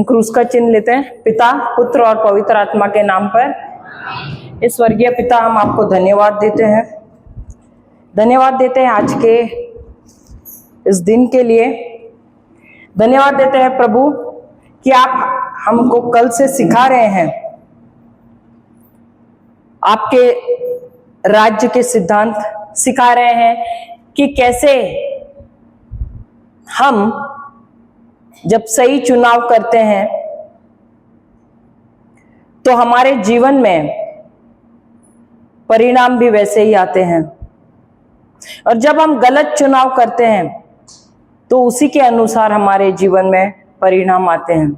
क्रूस का चिन्ह लेते हैं। पिता, पुत्र और पवित्र आत्मा के नाम पर। इस स्वर्गीय पिता, हम आपको धन्यवाद देते हैं, धन्यवाद देते हैं आज के इस दिन के लिए। धन्यवाद देते हैं प्रभु कि आप हमको कल से सिखा रहे हैं आपके राज्य के सिद्धांत, सिखा रहे हैं कि कैसे हम जब सही चुनाव करते हैं तो हमारे जीवन में परिणाम भी वैसे ही आते हैं, और जब हम गलत चुनाव करते हैं तो उसी के अनुसार हमारे जीवन में परिणाम आते हैं।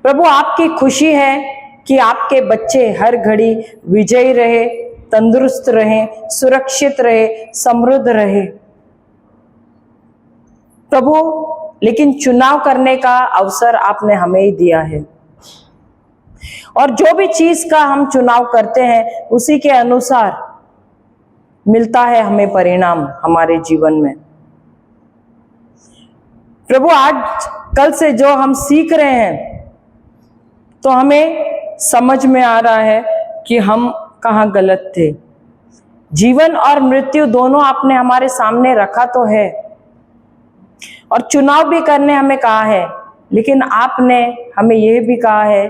प्रभु, आपकी खुशी है कि आपके बच्चे हर घड़ी विजयी रहे, तंदुरुस्त रहे, सुरक्षित रहे, समृद्ध रहे। प्रभु, लेकिन चुनाव करने का अवसर आपने हमें ही दिया है, और जो भी चीज का हम चुनाव करते हैं उसी के अनुसार मिलता है हमें परिणाम हमारे जीवन में। प्रभु, आज कल से जो हम सीख रहे हैं तो हमें समझ में आ रहा है कि हम कहाँ गलत थे। जीवन और मृत्यु दोनों आपने हमारे सामने रखा तो है, और चुनाव भी करने हमें कहा है, लेकिन आपने हमें यह भी कहा है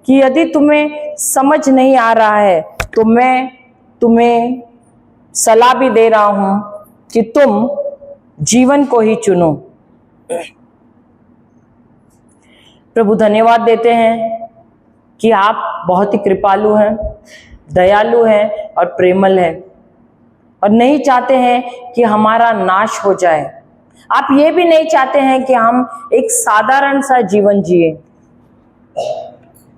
कि यदि तुम्हें समझ नहीं आ रहा है तो मैं तुम्हें सलाह भी दे रहा हूं कि तुम जीवन को ही चुनो। प्रभु, धन्यवाद देते हैं कि आप बहुत ही कृपालु हैं, दयालु हैं और प्रेमल हैं, और नहीं चाहते हैं कि हमारा नाश हो जाए। आप ये भी नहीं चाहते हैं कि हम एक साधारण सा जीवन जिए,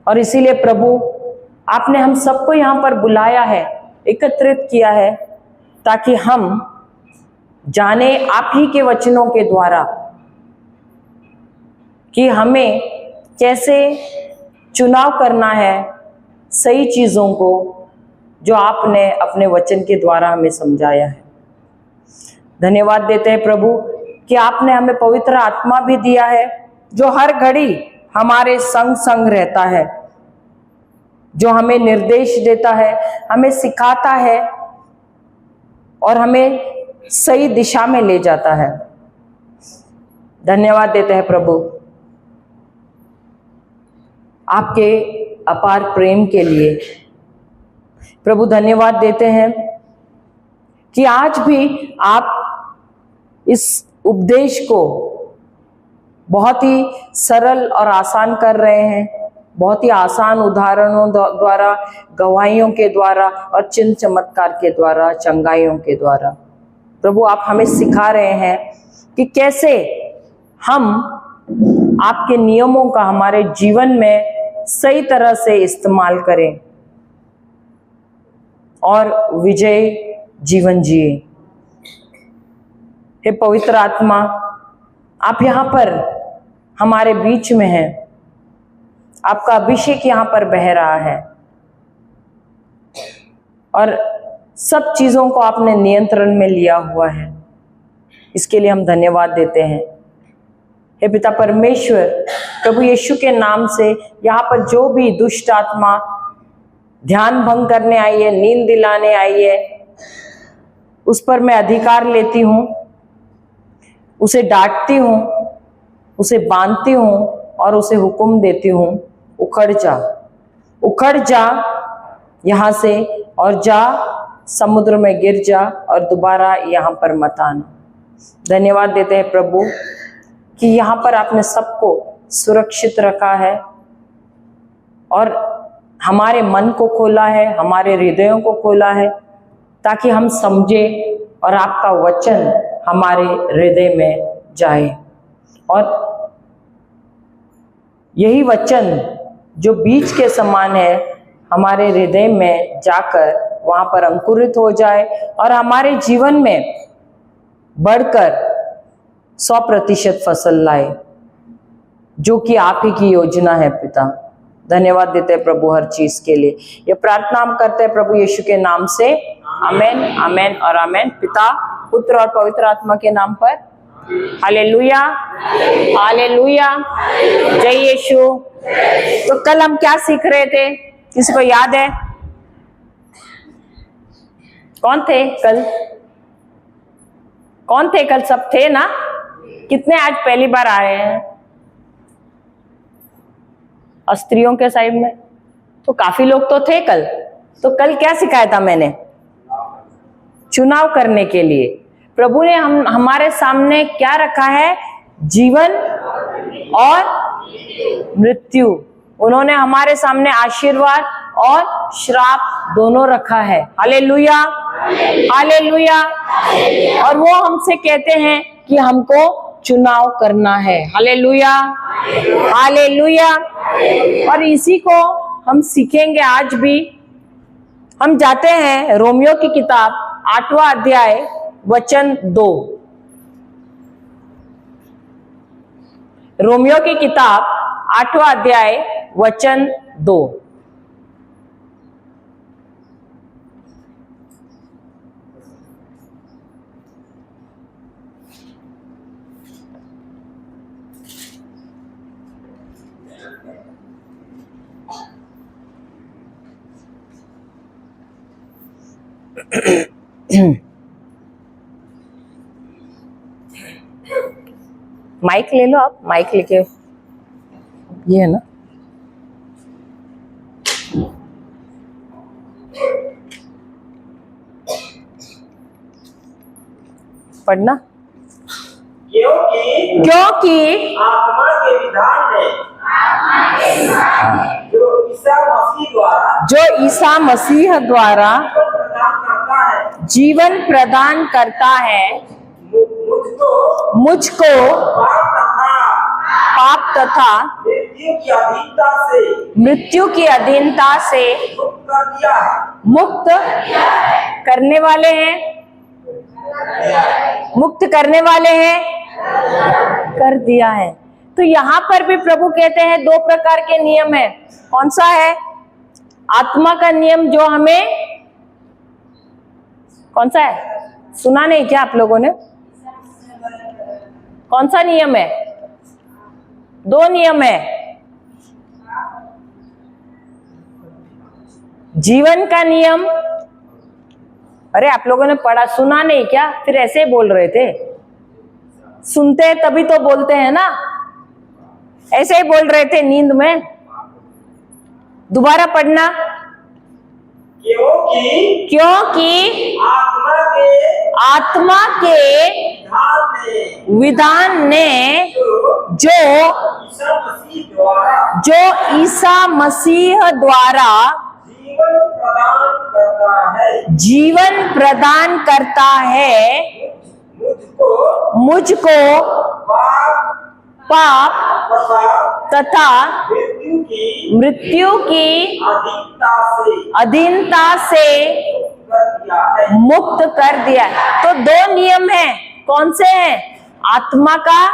और इसीलिए प्रभु, आपने हम सबको यहाँ पर बुलाया है, एकत्रित किया है, ताकि हम जाने आप ही के वचनों के द्वारा कि हमें कैसे चुनाव करना है सही चीजों को, जो आपने अपने वचन के द्वारा हमें समझाया है। धन्यवाद देते हैं प्रभु कि आपने हमें पवित्र आत्मा भी दिया है, जो हर घड़ी हमारे संग संग रहता है, जो हमें निर्देश देता है, हमें सिखाता है और हमें सही दिशा में ले जाता है। धन्यवाद देते हैं प्रभु आपके अपार प्रेम के लिए। प्रभु, धन्यवाद देते हैं कि आज भी आप इस उपदेश को बहुत ही सरल और आसान कर रहे हैं, बहुत ही आसान उदाहरणों द्वारा, गवाहियों के द्वारा और चिन्ह चमत्कार के द्वारा, चंगाइयों के द्वारा। प्रभु, आप हमें सिखा रहे हैं कि कैसे हम आपके नियमों का हमारे जीवन में सही तरह से इस्तेमाल करें और विजय जीवन जिए। हे पवित्र आत्मा, आप यहाँ पर हमारे बीच में हैं, आपका अभिषेक यहाँ पर बह रहा है, और सब चीजों को आपने नियंत्रण में लिया हुआ है। इसके लिए हम धन्यवाद देते हैं। हे पिता परमेश्वर, प्रभु यीशु के नाम से यहाँ पर जो भी दुष्ट आत्मा ध्यान भंग करने आई है, नींद दिलाने आई है, उस पर मैं अधिकार लेती हूँ, उसे डांटती हूँ, उसे बांधती हूँ और उसे हुक्म देती हूँ, उखड़ जा, उखड़ जा यहाँ से, और जा समुद्र में गिर जा और दोबारा यहाँ पर मत आना। धन्यवाद देते हैं प्रभु कि यहाँ पर आपने सबको सुरक्षित रखा है, और हमारे मन को खोला है, हमारे हृदयों को खोला है, ताकि हम समझे और आपका वचन हमारे हृदय में जाए, और यही वचन जो बीज के समान है हमारे हृदय में जाकर वहां पर अंकुरित हो जाए और हमारे जीवन में बढ़कर 100% फसल लाए, जो कि आप ही की योजना है पिता। धन्यवाद देते हैं प्रभु हर चीज के लिए। ये प्रार्थना हम करते हैं प्रभु यीशु के नाम से, आमेन, आमेन और आमेन। पिता, पुत्र और पवित्र आत्मा के नाम पर। हालेलुया, हालेलुया, जय यीशु। तो कल हम क्या सीख रहे थे, किसी को याद है? कौन थे कल? कौन थे कल? सब थे ना? कितने आज पहली बार आ रहे हैं? स्त्रियों के साइड में तो काफी लोग तो थे कल। तो कल क्या सिखाया था मैंने? चुनाव करने के लिए प्रभु ने हमारे सामने क्या रखा है? जीवन और मृत्यु। उन्होंने हमारे सामने आशीर्वाद और श्राप दोनों रखा है। Hallelujah, hallelujah. और वो हमसे कहते हैं कि हमको चुनाव करना है। Hallelujah, hallelujah. और इसी को हम सीखेंगे आज भी। हम जाते हैं रोमियो की किताब 8वां अध्याय वचन 2। रोमियो की किताब 8वां अध्याय वचन 2। माइक ले लो आप, माइक लेके। ये है ना? पढ़ना। क्योंकि आत्मा के विधान ने जो ईसा मसीह द्वारा जीवन प्रदान करता है, मुझको पाप तथा मृत्यु की अधीनता से मुक्त करने वाले हैं, मुक्त करने वाले हैं, कर दिया है। तो यहां पर भी प्रभु कहते हैं 2 प्रकार के नियम है। कौन सा है? आत्मा का नियम जो हमें, कौन सा है? सुना नहीं क्या आप लोगों ने? कौन सा नियम है? 2 नियम है। जीवन का नियम। अरे आप लोगों ने पढ़ा, सुना नहीं क्या? फिर ऐसे ही बोल रहे थे। सुनते हैं तभी तो बोलते हैं ना, ऐसे ही बोल रहे थे नींद में। दोबारा पढ़ना। क्योंकि आत्मा के विधान ने जो ईसा मसीह द्वारा जीवन प्रदान करता है, मुझको पाप तथा मृत्यु की अधीनता से मुक्त कर दिया। तो 2 नियम हैं। कौन से हैं? आत्मा का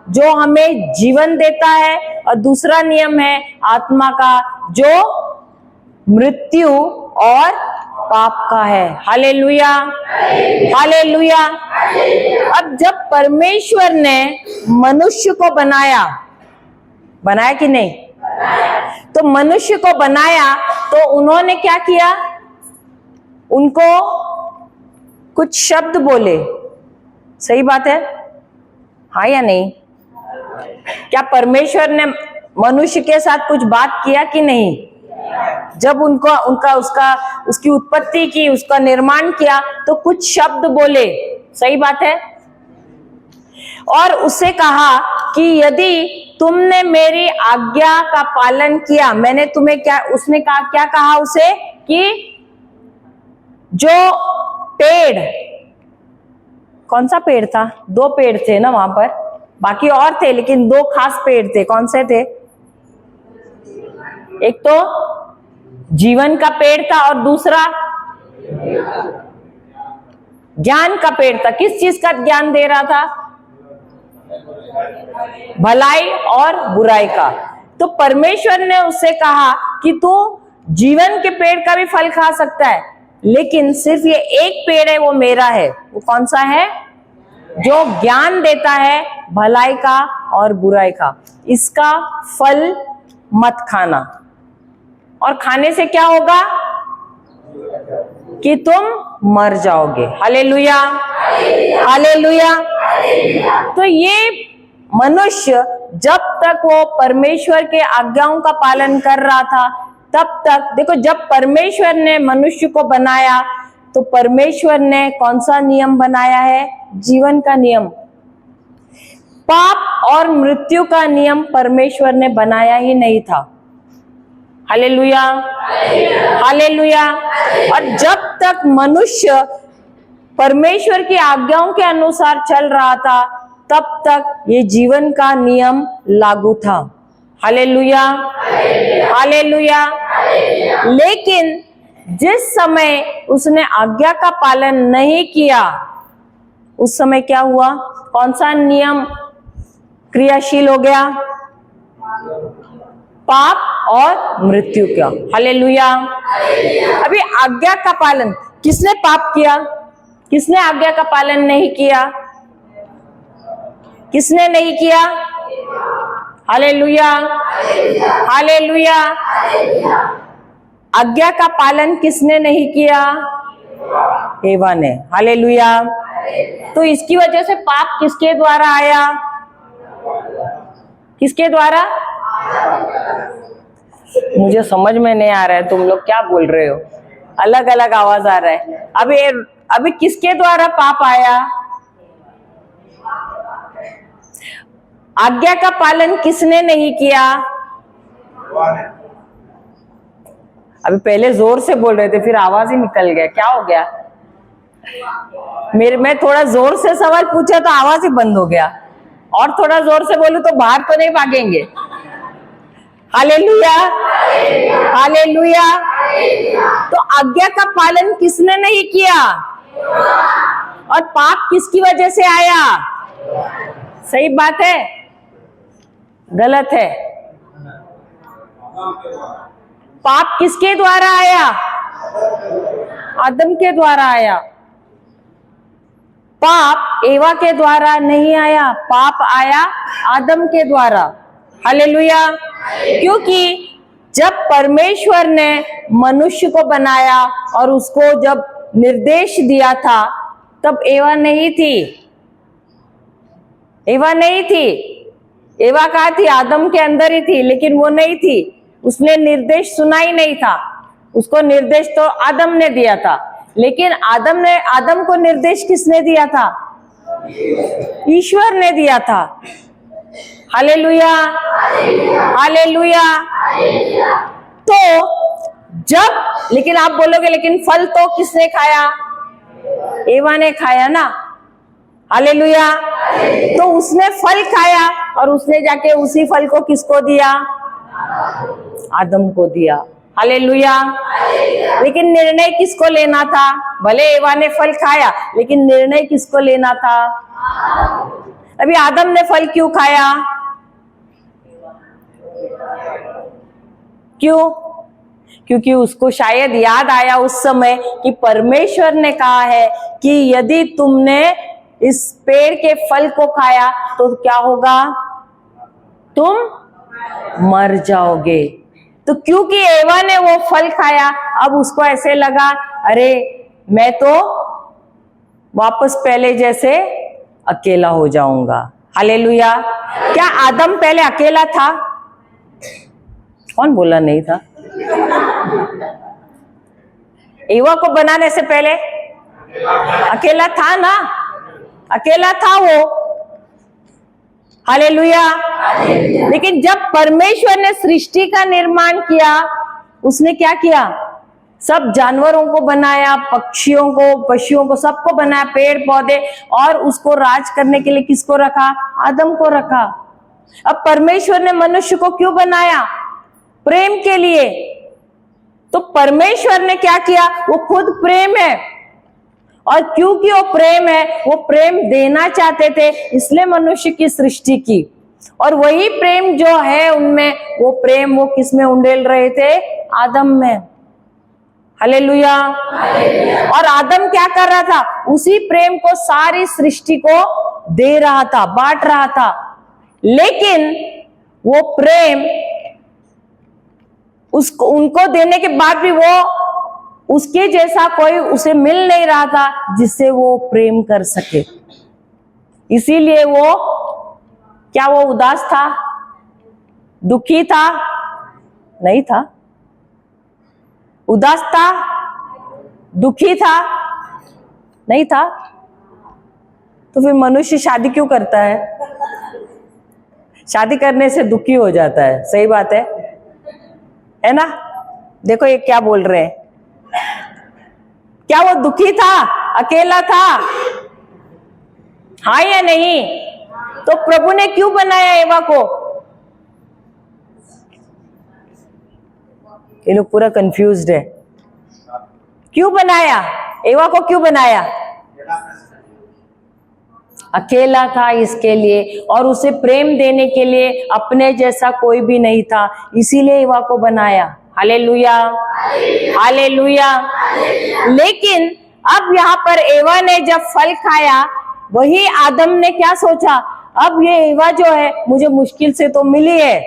जो हमें जीवन देता है, और दूसरा नियम है आत्मा का जो मृत्यु और पाप का है। Hallelujah, hallelujah. अब जब परमेश्वर ने मनुष्य को बनाया, बनाया कि नहीं? तो मनुष्य को बनाया तो उन्होंने क्या किया? उनको कुछ शब्द बोले। सही बात है, हाँ या नहीं? क्या परमेश्वर ने मनुष्य के साथ कुछ बात किया कि नहीं? जब उसकी उत्पत्ति की, उसका निर्माण किया तो कुछ शब्द बोले। सही बात है। और उसे कहा कि यदि तुमने मेरी आज्ञा का पालन किया, मैंने तुम्हें क्या, उसने कहा, क्या कहा उसे? कि जो पेड़, कौन सा पेड़ था? 2 पेड़ थे ना वहां पर, बाकी और थे लेकिन 2 खास पेड़ थे। कौन से थे? एक तो जीवन का पेड़ था और दूसरा ज्ञान का पेड़ था। किस चीज का ज्ञान दे रहा था? भलाई और बुराई का। तो परमेश्वर ने उससे कहा कि तू जीवन के पेड़ का भी फल खा सकता है, लेकिन सिर्फ ये एक पेड़ है वो मेरा है। वो कौन सा है? जो ज्ञान देता है भलाई का और बुराई का, इसका फल मत खाना। और खाने से क्या होगा कि तुम मर जाओगे। Hallelujah, hallelujah. तो ये मनुष्य जब तक वो परमेश्वर के आज्ञाओं का पालन कर रहा था, तब तक देखो, जब परमेश्वर ने मनुष्य को बनाया तो परमेश्वर ने कौन सा नियम बनाया है? जीवन का नियम। पाप और मृत्यु का नियम परमेश्वर ने बनाया ही नहीं था। Hallelujah, hallelujah. और जब तक मनुष्य परमेश्वर की आज्ञाओं के अनुसार चल रहा था, तब तक ये जीवन का नियम लागू था। Hallelujah, hallelujah. लेकिन जिस समय उसने आज्ञा का पालन नहीं किया, उस समय क्या हुआ? कौन सा नियम क्रियाशील हो गया? पाप और मृत्यु का। हालेलुया। अभी आज्ञा का पालन, किसने पाप किया? किसने आज्ञा का पालन नहीं किया? किसने नहीं किया? Hallelujah, hallelujah. आज्ञा का पालन किसने नहीं किया? एवा ने। हालेलुया। तो इसकी वजह से पाप किसके द्वारा आया? किसके द्वारा? मुझे समझ में नहीं आ रहा है, तुम लोग क्या बोल रहे हो? अलग अलग आवाज आ रहा है। अभी किसके द्वारा पाप आया? आज्ञा का पालन किसने नहीं किया? अभी पहले जोर से बोल रहे थे, फिर आवाज ही निकल गया, क्या हो गया? मैं थोड़ा जोर से सवाल पूछा तो आवाज ही बंद हो गया, और थोड़ा जोर से बोलूं तो बाहर तो नहीं भागेंगे। Hallelujah, hallelujah. तो आज्ञा का पालन किसने नहीं किया? और पाप किसकी वजह से आया? सही बात है, गलत है? पाप किसके द्वारा आया? आदम के द्वारा आया। पाप एवा के द्वारा नहीं आया, पाप आया आदम के द्वारा। हालेलुया। क्योंकि जब परमेश्वर ने मनुष्य को बनाया और उसको जब निर्देश दिया था, तब एवा नहीं थी। एवा नहीं थी। एवा कहाँ थी? आदम के अंदर ही थी, लेकिन वो नहीं थी। उसने निर्देश सुना ही नहीं था। उसको निर्देश तो आदम ने दिया था, लेकिन आदम को निर्देश किसने दिया था? ईश्वर ने दिया था। Hallelujah, hallelujah. तो लेकिन आप बोलोगे, लेकिन फल तो किसने खाया? एवा ने खाया ना। हालेलुया। तो उसने फल खाया और उसने जाके उसी फल को किसको दिया? आदम को दिया। हालेलुया। लेकिन निर्णय किसको लेना था? भले एवा ने फल खाया, लेकिन निर्णय किसको लेना था? अभी आदम ने फल क्यों खाया? क्यों? क्योंकि उसको शायद याद आया उस समय कि परमेश्वर ने कहा है कि यदि तुमने इस पेड़ के फल को खाया तो क्या होगा? तुम मर जाओगे। तो क्योंकि एवा ने वो फल खाया, अब उसको ऐसे लगा, अरे मैं तो वापस पहले जैसे अकेला हो जाऊंगा। हालेलुया। क्या आदम पहले अकेला था? कौन बोला नहीं था? एवा को बनाने से पहले अकेला था ना? अकेला था वो। हालेलुया। लेकिन जब परमेश्वर ने सृष्टि का निर्माण किया, उसने क्या किया? सब जानवरों को बनाया, पक्षियों को, पशुओं को, सबको बनाया, पेड़ पौधे, और उसको राज करने के लिए किसको रखा? आदम को रखा। अब परमेश्वर ने मनुष्य को क्यों बनाया? प्रेम के लिए। तो परमेश्वर ने क्या किया? वो खुद प्रेम है, और क्योंकि वो प्रेम है, वो प्रेम देना चाहते थे, इसलिए मनुष्य की सृष्टि की। और वही प्रेम जो है उनमें, वो प्रेम वो किस में उंडेल रहे थे? आदम में। हालेलुया। और आदम क्या कर रहा था? उसी प्रेम को सारी सृष्टि को दे रहा था, बांट रहा था। लेकिन वो प्रेम उसको उनको देने के बाद भी वो उसके जैसा कोई उसे मिल नहीं रहा था जिससे वो प्रेम कर सके। इसीलिए वो क्या वो उदास था, दुखी था? नहीं था। उदास था, दुखी था? नहीं था। तो फिर मनुष्य शादी क्यों करता है? शादी करने से दुखी हो जाता है। सही बात है ना? देखो ये क्या बोल रहे हैं, क्या वो दुखी था, अकेला था? हाँ या नहीं? तो प्रभु ने क्यों बनाया एवा को? ये लोग पूरा कंफ्यूज्ड है। क्यों बनाया एवा को? क्यों बनाया? अकेला था इसके लिए, और उसे प्रेम देने के लिए अपने जैसा कोई भी नहीं था, इसीलिए एवा को बनाया। Hallelujah, hallelujah. लेकिन अब यहाँ पर एवा ने जब फल खाया, वही आदम ने क्या सोचा? अब ये एवा जो है मुझे मुश्किल से तो मिली है,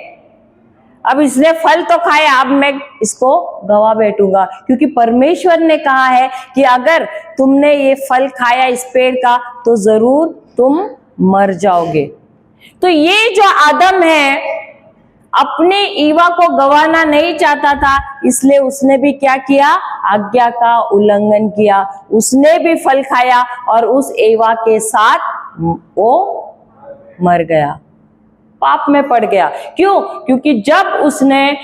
अब इसने फल तो खाया, अब मैं इसको गवा बैठूंगा, क्योंकि परमेश्वर ने कहा है कि अगर तुमने ये फल खाया इस पेड़ का तो जरूर तुम मर जाओगे। तो ये जो आदम है अपने ईवा को गवाना नहीं चाहता था, इसलिए उसने भी क्या किया? आज्ञा का उल्लंघन किया। उसने भी फल खाया और उस एवा के साथ वो मर गया, पाप में पड़ गया। क्यों? क्योंकि जब उसने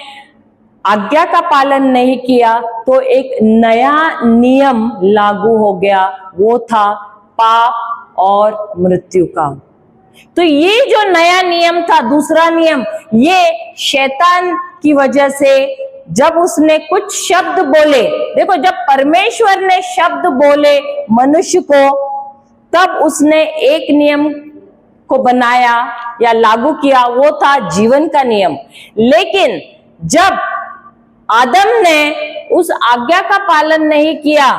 आज्ञा का पालन नहीं किया तो एक नया नियम लागू हो गया, वो था पाप और मृत्यु का। तो ये जो नया नियम था, दूसरा नियम, ये शैतान की वजह से जब उसने कुछ शब्द बोले, देखो जब परमेश्वर ने शब्द बोले मनुष्य को, तब उसने एक नियम को बनाया या लागू किया, वो था जीवन का नियम। लेकिन जब आदम ने उस आज्ञा का पालन नहीं किया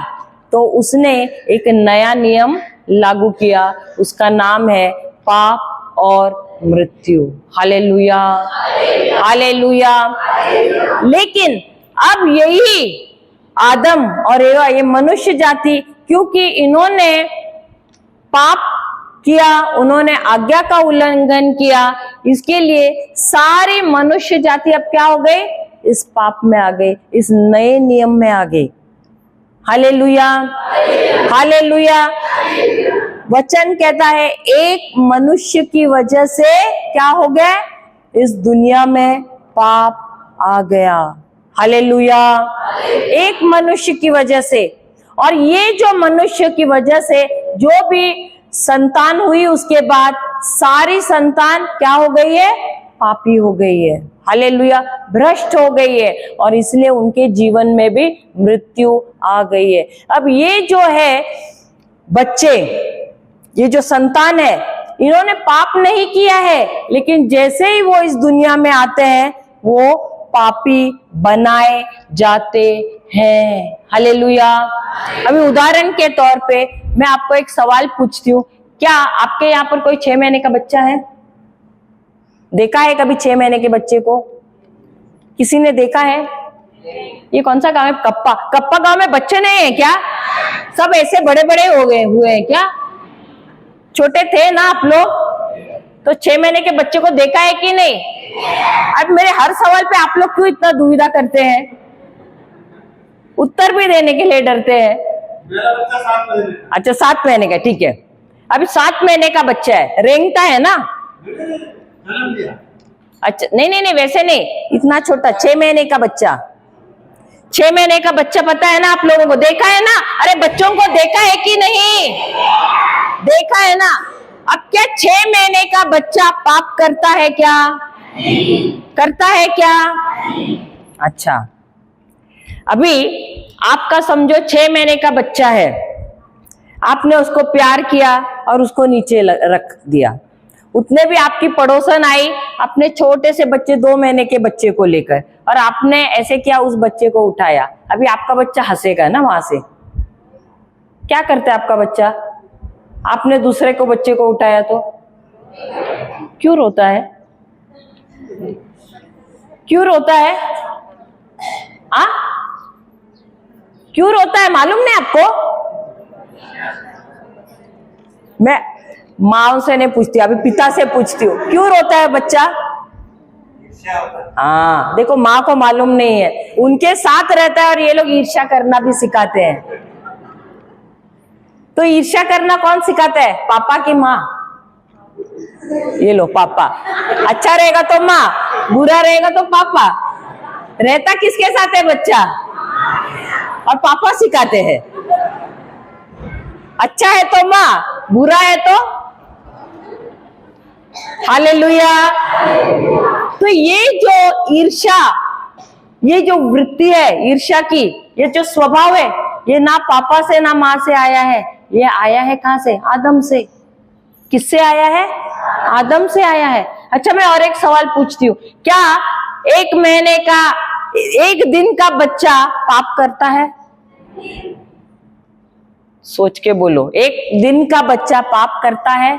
तो उसने एक नया नियम लागू किया, उसका नाम है पाप और मृत्यु। Hallelujah, hallelujah. लेकिन अब यही आदम और एवा, ये मनुष्य जाति, क्योंकि इन्होंने पाप किया, उन्होंने आज्ञा का उल्लंघन किया, इसके लिए सारी मनुष्य जाति अब क्या हो गई? इस पाप में आ गई, इस नए नियम में आ गई। Hallelujah, hallelujah. वचन कहता है एक मनुष्य की वजह से क्या हो गया? इस दुनिया में पाप आ गया। हालेलुया, एक मनुष्य की वजह से। और ये जो मनुष्य की वजह से जो भी संतान हुई, उसके बाद सारी संतान क्या हो गई है? पापी हो गई है। हालेलुया, भ्रष्ट हो गई है, और इसलिए उनके जीवन में भी मृत्यु आ गई है। अब ये जो है बच्चे, ये जो संतान है, इन्होंने पाप नहीं किया है, लेकिन जैसे ही वो इस दुनिया में आते हैं वो पापी बनाए जाते हैं। हालेलुया। अभी उदाहरण के तौर पे मैं आपको एक सवाल पूछती हूँ, क्या आपके यहाँ पर कोई 6 महीने का बच्चा है? देखा है कभी 6 महीने के बच्चे को? किसी ने देखा है? ये कौन सा गांव है? कप्पा। कप्पा गांव में बच्चे नहीं है क्या? सब ऐसे बड़े बड़े हो गए हुए हैं क्या? छोटे थे ना आप लोग? तो 6 महीने के बच्चे को देखा है कि नहीं? अब मेरे हर सवाल पे आप लोग क्यों इतना दुविधा करते हैं? उत्तर भी देने के लिए डरते हैं। मेरा बच्चा 7 महीने का। अच्छा, 7 महीने का, ठीक है। अभी 7 महीने का बच्चा है, रेंगता है ना? जन्म दिया। अच्छा, नहीं नहीं नहीं, वैसे नहीं, इतना छोटा 6 महीने का बच्चा। 6 महीने का बच्चा पता है ना आप लोगों को? देखा है ना? अरे बच्चों को देखा है कि नहीं? देखा है ना? अब क्या 6 महीने का बच्चा पाप करता है क्या? करता है क्या? अच्छा, अभी आपका समझो 6 महीने का बच्चा है, आपने उसको प्यार किया और उसको नीचे रख दिया, उतने भी आपकी पड़ोसन आई अपने छोटे से बच्चे 2 महीने के बच्चे को लेकर, और आपने ऐसे किया, उस बच्चे को उठाया। अभी आपका बच्चा हंसेगा ना वहां से। क्या करता है आपका बच्चा? आपने दूसरे को बच्चे को उठाया तो क्यों रोता है? क्यों रोता है? आ? क्यों रोता है मालूम नहीं आपको? मैं माँ से नहीं पूछती, अभी पिता से पूछती हूँ, क्यों रोता है बच्चा? हाँ, देखो माँ को मालूम नहीं है, उनके साथ रहता है और ये लोग ईर्ष्या करना भी सिखाते हैं। तो ईर्ष्या करना कौन सिखाता है? पापा की माँ। ये लो पापा, अच्छा रहेगा तो माँ, बुरा रहेगा तो पापा। रहता किसके साथ है बच्चा? और पापा सिखाते हैं। अच्छा है तो माँ, बुरा है तो हालेलुया। तो ये जो ईर्ष्या, ये जो वृत्ति है ईर्ष्या की, ये जो स्वभाव है, ये ना पापा से ना माँ से आया है। ये आया है कहां से? आदम से। किससे आया है? आदम से आया है। अच्छा, मैं और एक सवाल पूछती हूँ, क्या 1 महीने का, 1 दिन का बच्चा पाप करता है? सोच के बोलो, 1 दिन का बच्चा पाप करता है?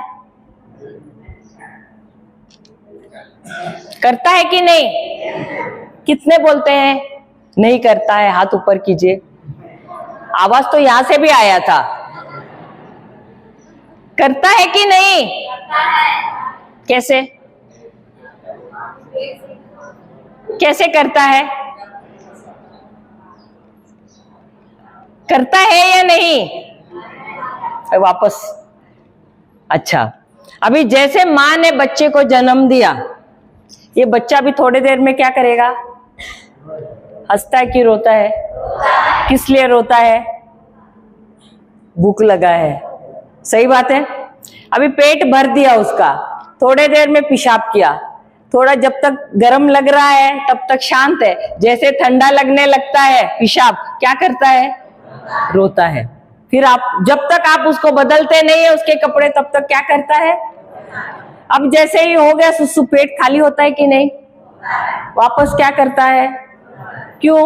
करता है कि नहीं? कितने बोलते हैं नहीं करता है? हाथ ऊपर कीजिए। आवाज तो यहां से भी आया था। करता है कि नहीं? कैसे? कैसे करता है? करता है या नहीं? वापस। अच्छा, अभी जैसे माँ ने बच्चे को जन्म दिया, ये बच्चा भी थोड़ी देर में क्या करेगा? हंसता है कि रोता है? किस लिए रोता है? भूख लगा है। सही बात है। अभी पेट भर दिया उसका, थोड़े देर में पेशाब किया, थोड़ा जब तक गर्म लग रहा है तब तक शांत है, जैसे ठंडा लगने लगता है पेशाब, क्या करता है? रोता है। फिर आप जब तक आप उसको बदलते नहीं है उसके कपड़े, तब तक क्या करता है? अब जैसे ही हो गया सुसु, पेट खाली होता है कि नहीं? वापस क्या करता है? क्यों?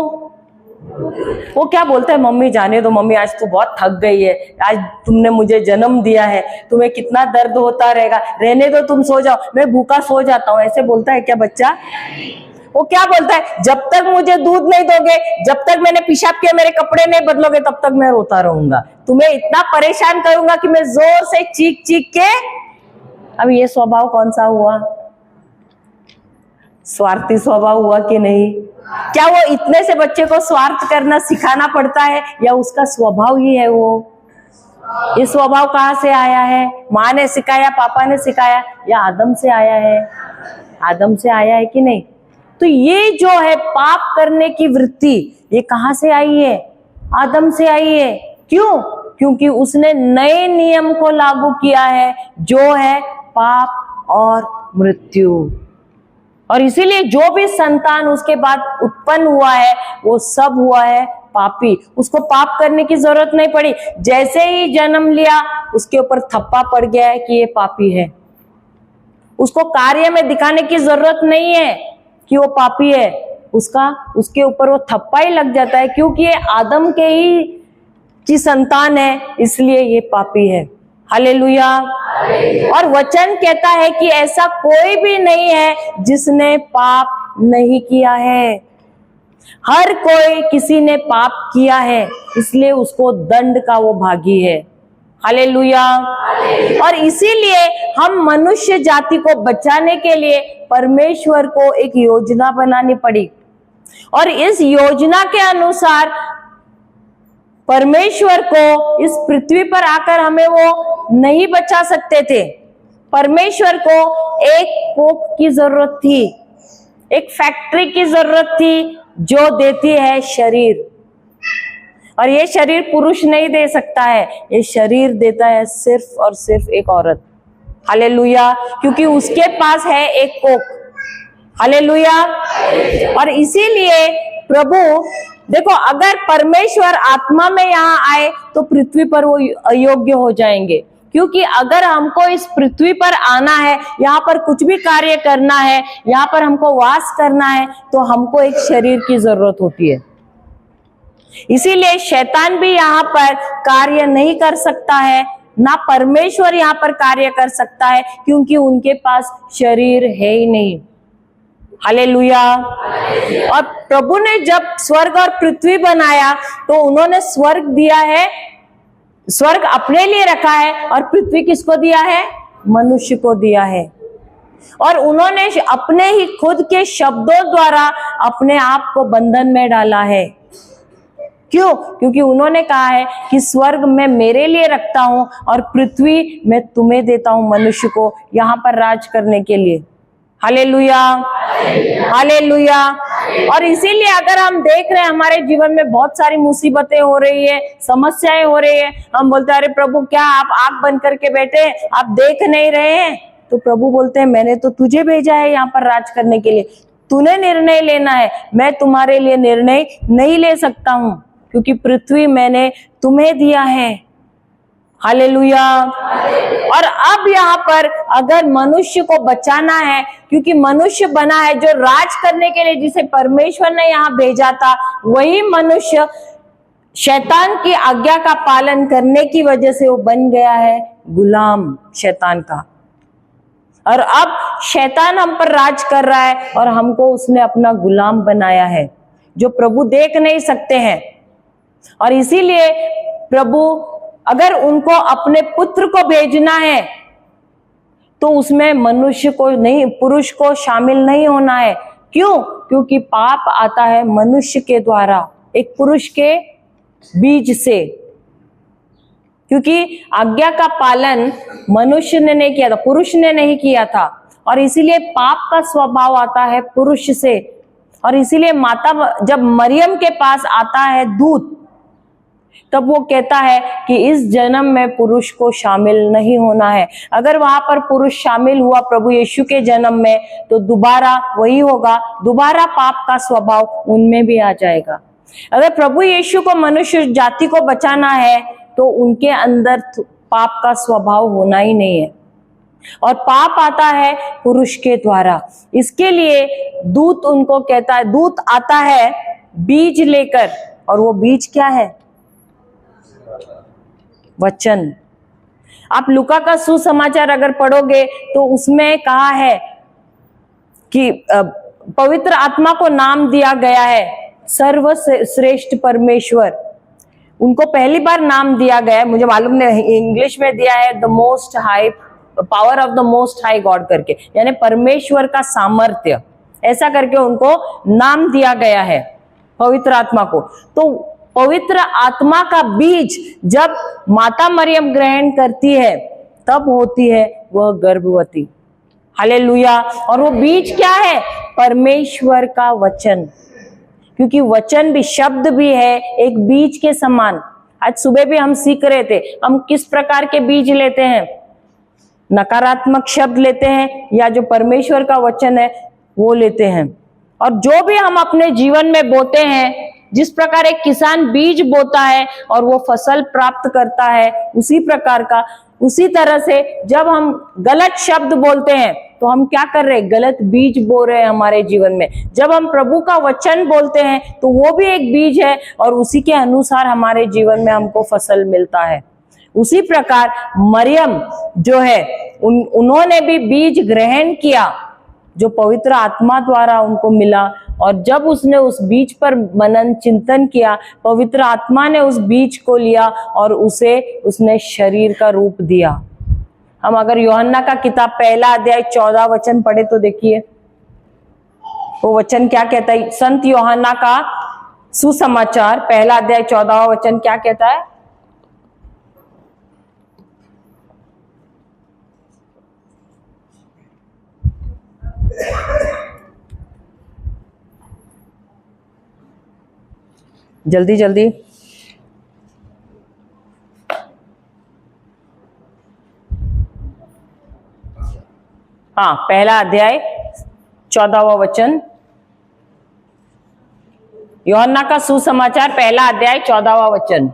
वो क्या बोलता है? मम्मी जाने दो, मम्मी आज तू बहुत थक गई है, आज तुमने मुझे जन्म दिया है, तुम्हें कितना दर्द होता रहेगा, रहने दो, तुम सो जाओ, मैं भूखा सो जाता हूँ। ऐसे बोलता है क्या बच्चा? वो क्या बोलता है? जब तक मुझे दूध नहीं दोगे, जब तक मैंने पेशाब किया मेरे कपड़े नहीं बदलोगे, तब तक मैं रोता रहूंगा, तुम्हें इतना परेशान करूंगा कि मैं जोर से चीख चीख के। अब ये स्वभाव कौन सा हुआ? स्वार्थी स्वभाव हुआ कि नहीं? क्या वो इतने से बच्चे को स्वार्थ करना सिखाना पड़ता है, या उसका स्वभाव ही है वो? ये स्वभाव कहाँ से आया है? माँ ने सिखाया, पापा ने सिखाया, या आदम से आया है? आदम से आया है कि नहीं? तो ये जो है पाप करने की वृत्ति, ये कहां से आई है? आदम से आई है। क्यों? क्योंकि उसने नए नियम को लागू किया है, जो है पाप और मृत्यु। और इसीलिए जो भी संतान उसके बाद उत्पन्न हुआ है, वो सब हुआ है पापी। उसको पाप करने की जरूरत नहीं पड़ी, जैसे ही जन्म लिया उसके ऊपर थप्पा पड़ गया है कि ये पापी है। उसको कार्य में दिखाने की जरूरत नहीं है कि वो पापी है, उसके ऊपर वो थप्पा ही लग जाता है, क्योंकि ये आदम के ही की संतान है, इसलिए ये पापी है। हालेलुया। और वचन कहता है कि ऐसा कोई भी नहीं है जिसने पाप नहीं किया है। हर कोई किसी ने पाप किया है, इसलिए उसको दंड का वो भागी है। हालेलुया। और इसीलिए हम मनुष्य जाति को बचाने के लिए परमेश्वर को एक योजना बनानी पड़ी, और इस योजना के अनुसार परमेश्वर को इस पृथ्वी पर आकर हमें वो नहीं बचा सकते थे। परमेश्वर को एक कोख की जरूरत थी, एक फैक्ट्री की जरूरत थी, जो देती है शरीर। और ये शरीर पुरुष नहीं दे सकता है, ये शरीर देता है सिर्फ और सिर्फ एक औरत। हालेलुया। क्योंकि उसके पास है एक कोख। हालेलुया। और इसीलिए प्रभु देखो, अगर परमेश्वर आत्मा में यहाँ आए तो पृथ्वी पर वो अयोग्य हो जाएंगे, क्योंकि अगर हमको इस पृथ्वी पर आना है, यहाँ पर कुछ भी कार्य करना है, यहाँ पर हमको वास करना है, तो हमको एक शरीर की जरूरत होती है। इसीलिए शैतान भी यहाँ पर कार्य नहीं कर सकता है, ना परमेश्वर यहाँ पर कार्य कर सकता है, क्योंकि उनके पास शरीर है ही नहीं। हालेलुया। और प्रभु ने जब स्वर्ग और पृथ्वी बनाया तो उन्होंने स्वर्ग दिया है, स्वर्ग अपने लिए रखा है, और पृथ्वी किसको दिया है? मनुष्य को दिया है। और उन्होंने अपने ही खुद के शब्दों द्वारा अपने आप को बंधन में डाला है। क्यों? क्योंकि उन्होंने कहा है कि स्वर्ग मैं मेरे लिए रखता हूं और पृथ्वी मैं तुम्हें देता हूं, मनुष्य को यहां पर राज करने के लिए। Hallelujah, hallelujah. और इसीलिए अगर हम देख रहे हैं हमारे जीवन में बहुत सारी मुसीबतें हो रही है, समस्याएं हो रही है, हम बोलते हैं अरे प्रभु क्या आप आंख बंद करके बैठे, आप देख नहीं रहे हैं? तो प्रभु बोलते हैं मैंने तो तुझे भेजा है यहाँ पर राज करने के लिए, तूने निर्णय लेना है, मैं तुम्हारे लिए निर्णय नहीं ले सकता हूं, क्योंकि पृथ्वी मैंने तुम्हें दिया है। हालेलुया। और अब यहाँ पर अगर मनुष्य को बचाना है, क्योंकि मनुष्य बना है जो राज करने के लिए, जिसे परमेश्वर ने यहाँ भेजा था, वही मनुष्य शैतान की आज्ञा का पालन करने की वजह से वो बन गया है गुलाम शैतान का। और अब शैतान हम पर राज कर रहा है और हमको उसने अपना गुलाम बनाया है, जो प्रभु देख नहीं सकते हैं। और इसीलिए प्रभु अगर उनको अपने पुत्र को भेजना है तो उसमें मनुष्य को नहीं, पुरुष को शामिल नहीं होना है। क्यों? क्योंकि पाप आता है मनुष्य के द्वारा, एक पुरुष के बीज से। क्योंकि आज्ञा का पालन मनुष्य ने नहीं किया था, पुरुष ने नहीं किया था, और इसीलिए पाप का स्वभाव आता है पुरुष से। और इसीलिए माता जब मरियम के पास आता है दूत, तब वो कहता है कि इस जन्म में पुरुष को शामिल नहीं होना है। अगर वहां पर पुरुष शामिल हुआ प्रभु यीशु के जन्म में, तो दोबारा वही होगा, दोबारा पाप का स्वभाव उनमें भी आ जाएगा। अगर प्रभु यीशु को मनुष्य जाति को बचाना है तो उनके अंदर पाप का स्वभाव होना ही नहीं है, और पाप आता है पुरुष के द्वारा। इसके लिए दूत उनको कहता है, दूत आता है बीज लेकर, और वो बीज क्या है? वचन। आप लूका का सुसमाचार अगर पढ़ोगे तो उसमें कहा है कि पवित्र आत्मा को नाम दिया गया है सर्वश्रेष्ठ परमेश्वर। उनको पहली बार नाम दिया गया है, मुझे मालूम नहीं इंग्लिश में दिया है, the most high, power of the most high God करके, यानी परमेश्वर का सामर्थ्य, ऐसा करके उनको नाम दिया गया है पवित्र आत्मा को। तो पवित्र आत्मा का बीज जब माता मरियम ग्रहण करती है तब होती है वह गर्भवती। हालेलुया। और वो बीज क्या है? परमेश्वर का वचन। क्योंकि वचन भी, शब्द भी है एक बीज के समान। आज सुबह भी हम सीख रहे थे, हम किस प्रकार के बीज लेते हैं, नकारात्मक शब्द लेते हैं या जो परमेश्वर का वचन है वो लेते हैं। और जो भी हम अपने जीवन में बोते हैं, जिस प्रकार एक किसान बीज बोता है और वो फसल प्राप्त करता है, उसी प्रकार का, उसी तरह से जब हम गलत शब्द बोलते हैं तो हम क्या कर रहे हैं? गलत बीज बो रहे हैं हमारे जीवन में। जब हम प्रभु का वचन बोलते हैं तो वो भी एक बीज है, और उसी के अनुसार हमारे जीवन में हमको फसल मिलता है। उसी प्रकार मरियम जो है, उन्होंने भी बीज ग्रहण किया जो पवित्र आत्मा द्वारा उनको मिला, और जब उसने उस बीज पर मनन चिंतन किया, पवित्र आत्मा ने उस बीज को लिया और उसे उसने शरीर का रूप दिया। हम अगर यूहन्ना का किताब पहला अध्याय 14 वचन पढ़े तो देखिए वो वचन क्या कहता है। संत यूहन्ना का सुसमाचार पहला अध्याय 14 वचन क्या कहता है? जल्दी जल्दी। हाँ, पहला अध्याय 14वां वचन, यूहन्ना का सुसमाचार पहला अध्याय 14वां वचन।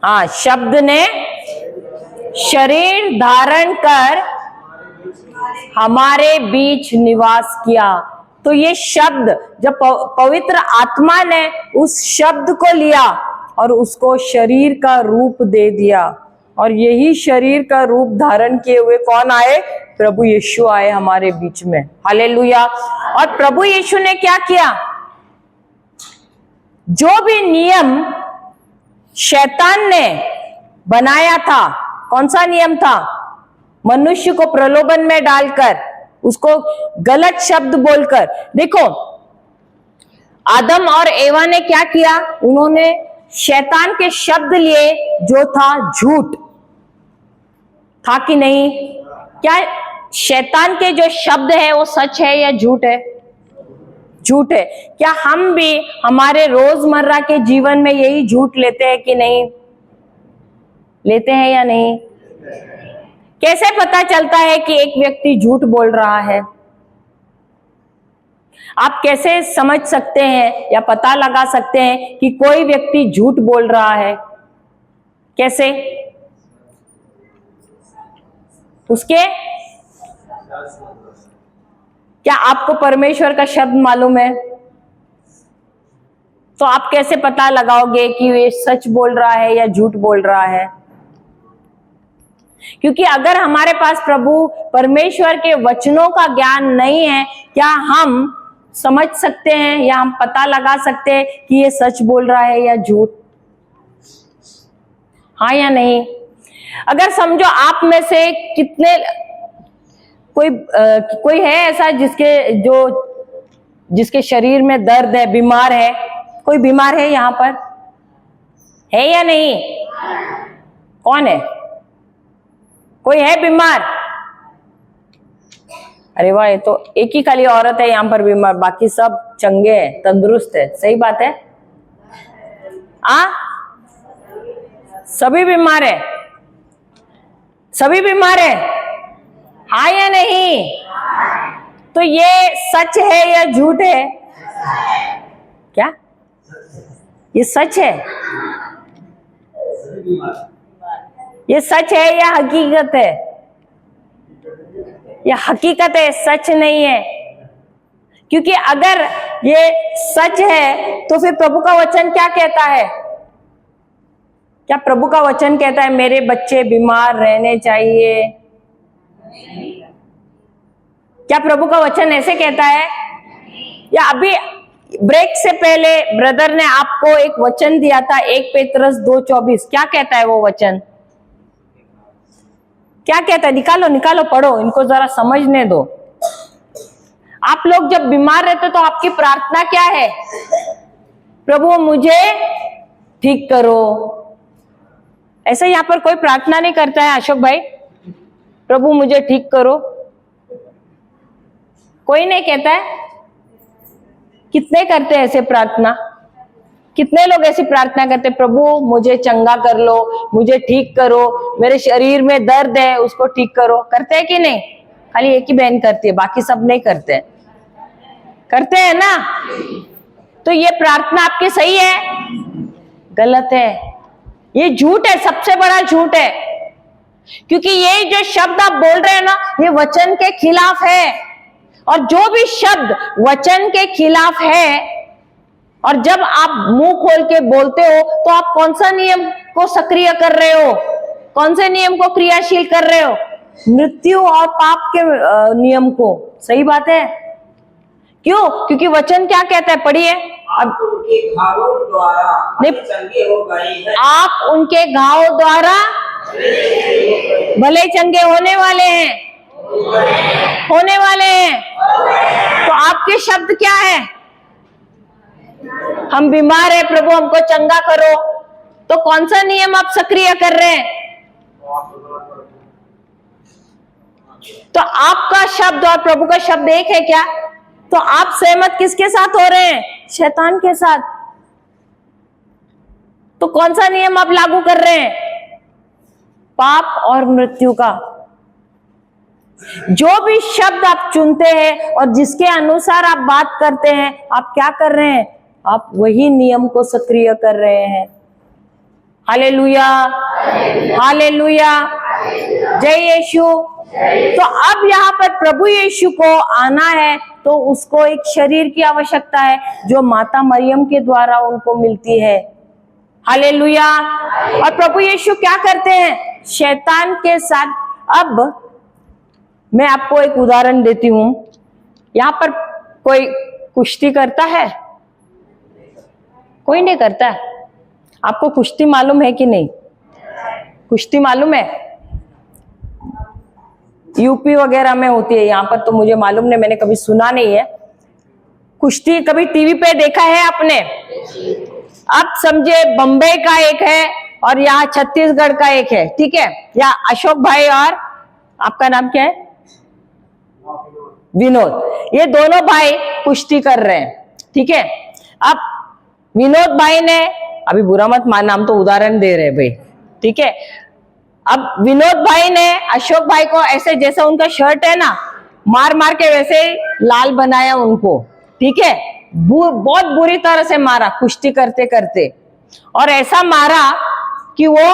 हाँ, शब्द ने शरीर धारण कर हमारे बीच निवास किया। तो ये शब्द, जब पवित्र आत्मा ने उस शब्द को लिया और उसको शरीर का रूप दे दिया, और यही शरीर का रूप धारण किए हुए कौन आए? प्रभु यीशु आए हमारे बीच में। हालेलुया। और प्रभु यीशु ने क्या किया? जो भी नियम शैतान ने बनाया था, कौन सा नियम था? मनुष्य को प्रलोभन में डालकर, उसको गलत शब्द बोलकर। देखो, आदम और एवा ने क्या किया? उन्होंने शैतान के शब्द लिए, जो था झूठ था कि नहीं? क्या शैतान के जो शब्द है वो सच है या झूठ है? झूठ है। क्या हम भी हमारे रोजमर्रा के जीवन में यही झूठ लेते हैं कि नहीं? लेते हैं या नहीं? कैसे पता चलता है कि एक व्यक्ति झूठ बोल रहा है? आप कैसे समझ सकते हैं या पता लगा सकते हैं कि कोई व्यक्ति झूठ बोल रहा है? कैसे? उसके क्या आपको परमेश्वर का शब्द मालूम है? तो आप कैसे पता लगाओगे कि ये सच बोल रहा है या झूठ बोल रहा है? क्योंकि अगर हमारे पास प्रभु परमेश्वर के वचनों का ज्ञान नहीं है, क्या हम समझ सकते हैं या हम पता लगा सकते हैं कि ये सच बोल रहा है या झूठ? हाँ या नहीं? अगर समझो आप में से कितने, कोई है ऐसा जिसके शरीर में दर्द है, बीमार है? कोई बीमार है यहाँ पर? है या नहीं? कौन है? कोई है बीमार? अरे वाह, ये तो एक ही खाली औरत है यहाँ पर बीमार, बाकी सब चंगे हैं, तंदुरुस्त है। सही बात है। सभी बीमार है? सभी बीमार है? हाँ या नहीं? तो ये सच है या झूठ है? क्या ये सच है? ये सच है या हकीकत है? ये हकीकत है, सच नहीं है। क्योंकि अगर ये सच है तो फिर प्रभु का वचन क्या कहता है? क्या प्रभु का वचन कहता है मेरे बच्चे बीमार रहने चाहिए? क्या प्रभु का वचन ऐसे कहता है? या अभी ब्रेक से पहले ब्रदर ने आपको एक वचन दिया था, 1 पेतरस 2:24। क्या कहता है वो वचन? क्या कहता है? निकालो निकालो, पढ़ो, इनको जरा समझने दो। आप लोग जब बीमार रहते तो आपकी प्रार्थना क्या है? प्रभु मुझे ठीक करो। ऐसे यहाँ पर कोई प्रार्थना नहीं करता है अशोक भाई, प्रभु मुझे ठीक करो? कोई नहीं कहता है। कितने करते हैं ऐसे प्रार्थना? कितने लोग ऐसी प्रार्थना करते? प्रभु मुझे चंगा कर लो, मुझे ठीक करो, मेरे शरीर में दर्द है उसको ठीक करो। करते हैं कि नहीं? खाली एक ही बहन करती है, बाकी सब नहीं करते। करते हैं ना? तो ये प्रार्थना आपकी सही है? गलत है। ये झूठ है, सबसे बड़ा झूठ है। क्योंकि ये जो शब्द आप बोल रहे हैं ना, ये वचन के खिलाफ है। और जो भी शब्द वचन के खिलाफ है, और जब आप मुंह खोल के बोलते हो, तो आप कौन सा नियम को सक्रिय कर रहे हो? कौन से नियम को क्रियाशील कर रहे हो? मृत्यु और पाप के नियम को। सही बात है। क्यों? क्योंकि वचन क्या कहता है? पढ़िए। आप उनके घावों द्वारा चंगे हो गए हैं। आप उनके घावों द्वारा भले चंगे होने वाले हैं। होने वाले हैं। तो आपके शब्द क्या है? हम बीमार है, प्रभु हमको चंगा करो। तो कौन सा नियम आप सक्रिय कर रहे हैं? तो आपका शब्द और प्रभु का शब्द एक है क्या? तो आप सहमत किसके साथ हो रहे हैं? शैतान के साथ। तो कौन सा नियम आप लागू कर रहे हैं? पाप और मृत्यु का। जो भी शब्द आप चुनते हैं और जिसके अनुसार आप बात करते हैं, आप क्या कर रहे हैं? आप वही नियम को सक्रिय कर रहे हैं। हालेलुया, हालेलुया, जय यीशु। तो अब यहाँ पर प्रभु यीशु को आना है तो उसको एक शरीर की आवश्यकता है जो माता मरियम के द्वारा उनको मिलती है। हालेलुया। और प्रभु यीशु क्या करते हैं? शैतान के साथ। अब मैं आपको एक उदाहरण देती हूं। यहाँ पर कोई कुश्ती करता है? कोई नहीं करता है। आपको कुश्ती मालूम है कि नहीं? कुश्ती मालूम है? यूपी वगैरह में होती है, यहाँ पर तो मुझे मालूम नहीं, मैंने कभी सुना नहीं है। कुश्ती कभी टीवी पे देखा है आपने? आप समझे बम्बई का एक है और यहाँ छत्तीसगढ़ का एक है, ठीक है? या अशोक भाई और आपका नाम क्या है? विनोद। ये दोनों भाई कुश्ती कर रहे हैं, ठीक है? अब विनोद भाई ने, अभी बुरा मत मानना, हम तो उदाहरण दे रहे हैं भाई, ठीक है? अब विनोद भाई ने अशोक भाई को ऐसे, जैसा उनका शर्ट है ना, मार मार के वैसे ही लाल बनाया उनको, ठीक है? बहुत बुरी तरह से मारा कुश्ती करते करते, और ऐसा मारा कि वो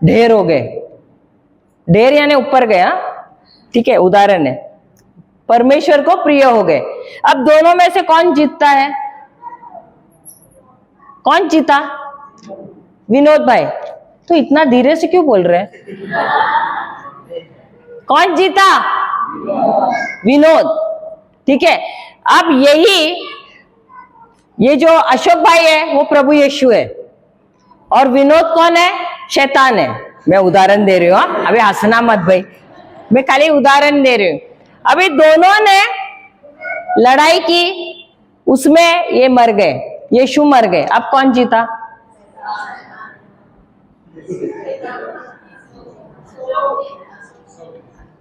ढेर हो गए। ढेर यानी ऊपर गया, ठीक है? उदाहरण है, परमेश्वर को प्रिय हो गए। अब दोनों में से कौन जीतता है? कौन जीता? विनोद भाई। तो इतना धीरे से क्यों बोल रहे हैं? कौन जीता? विनोद, ठीक है? अब ये जो अशोक भाई है वो प्रभु यीशु है, और विनोद कौन है? शैतान है। मैं उदाहरण दे रही हूँ, अभी हंसना मत भाई, मैं खाली उदाहरण दे रही हूँ। अभी दोनों ने लड़ाई की, उसमें ये मर गए, यीशु मर गए। अब कौन जीता?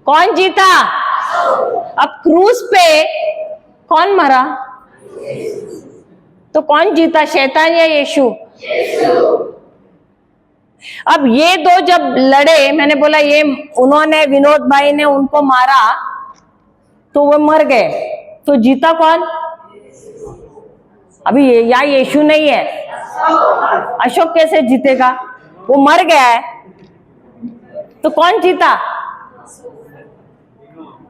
कौन जीता? अब क्रूस पे कौन मरा? तो कौन जीता, शैतान या यीशु? अब ये दो जब लड़े, मैंने बोला ये उन्होंने, विनोद भाई ने उनको मारा तो वो मर गए, तो जीता कौन? अभी या यीशु नहीं है, अशोक कैसे जीतेगा? वो मर गया है, तो कौन जीता?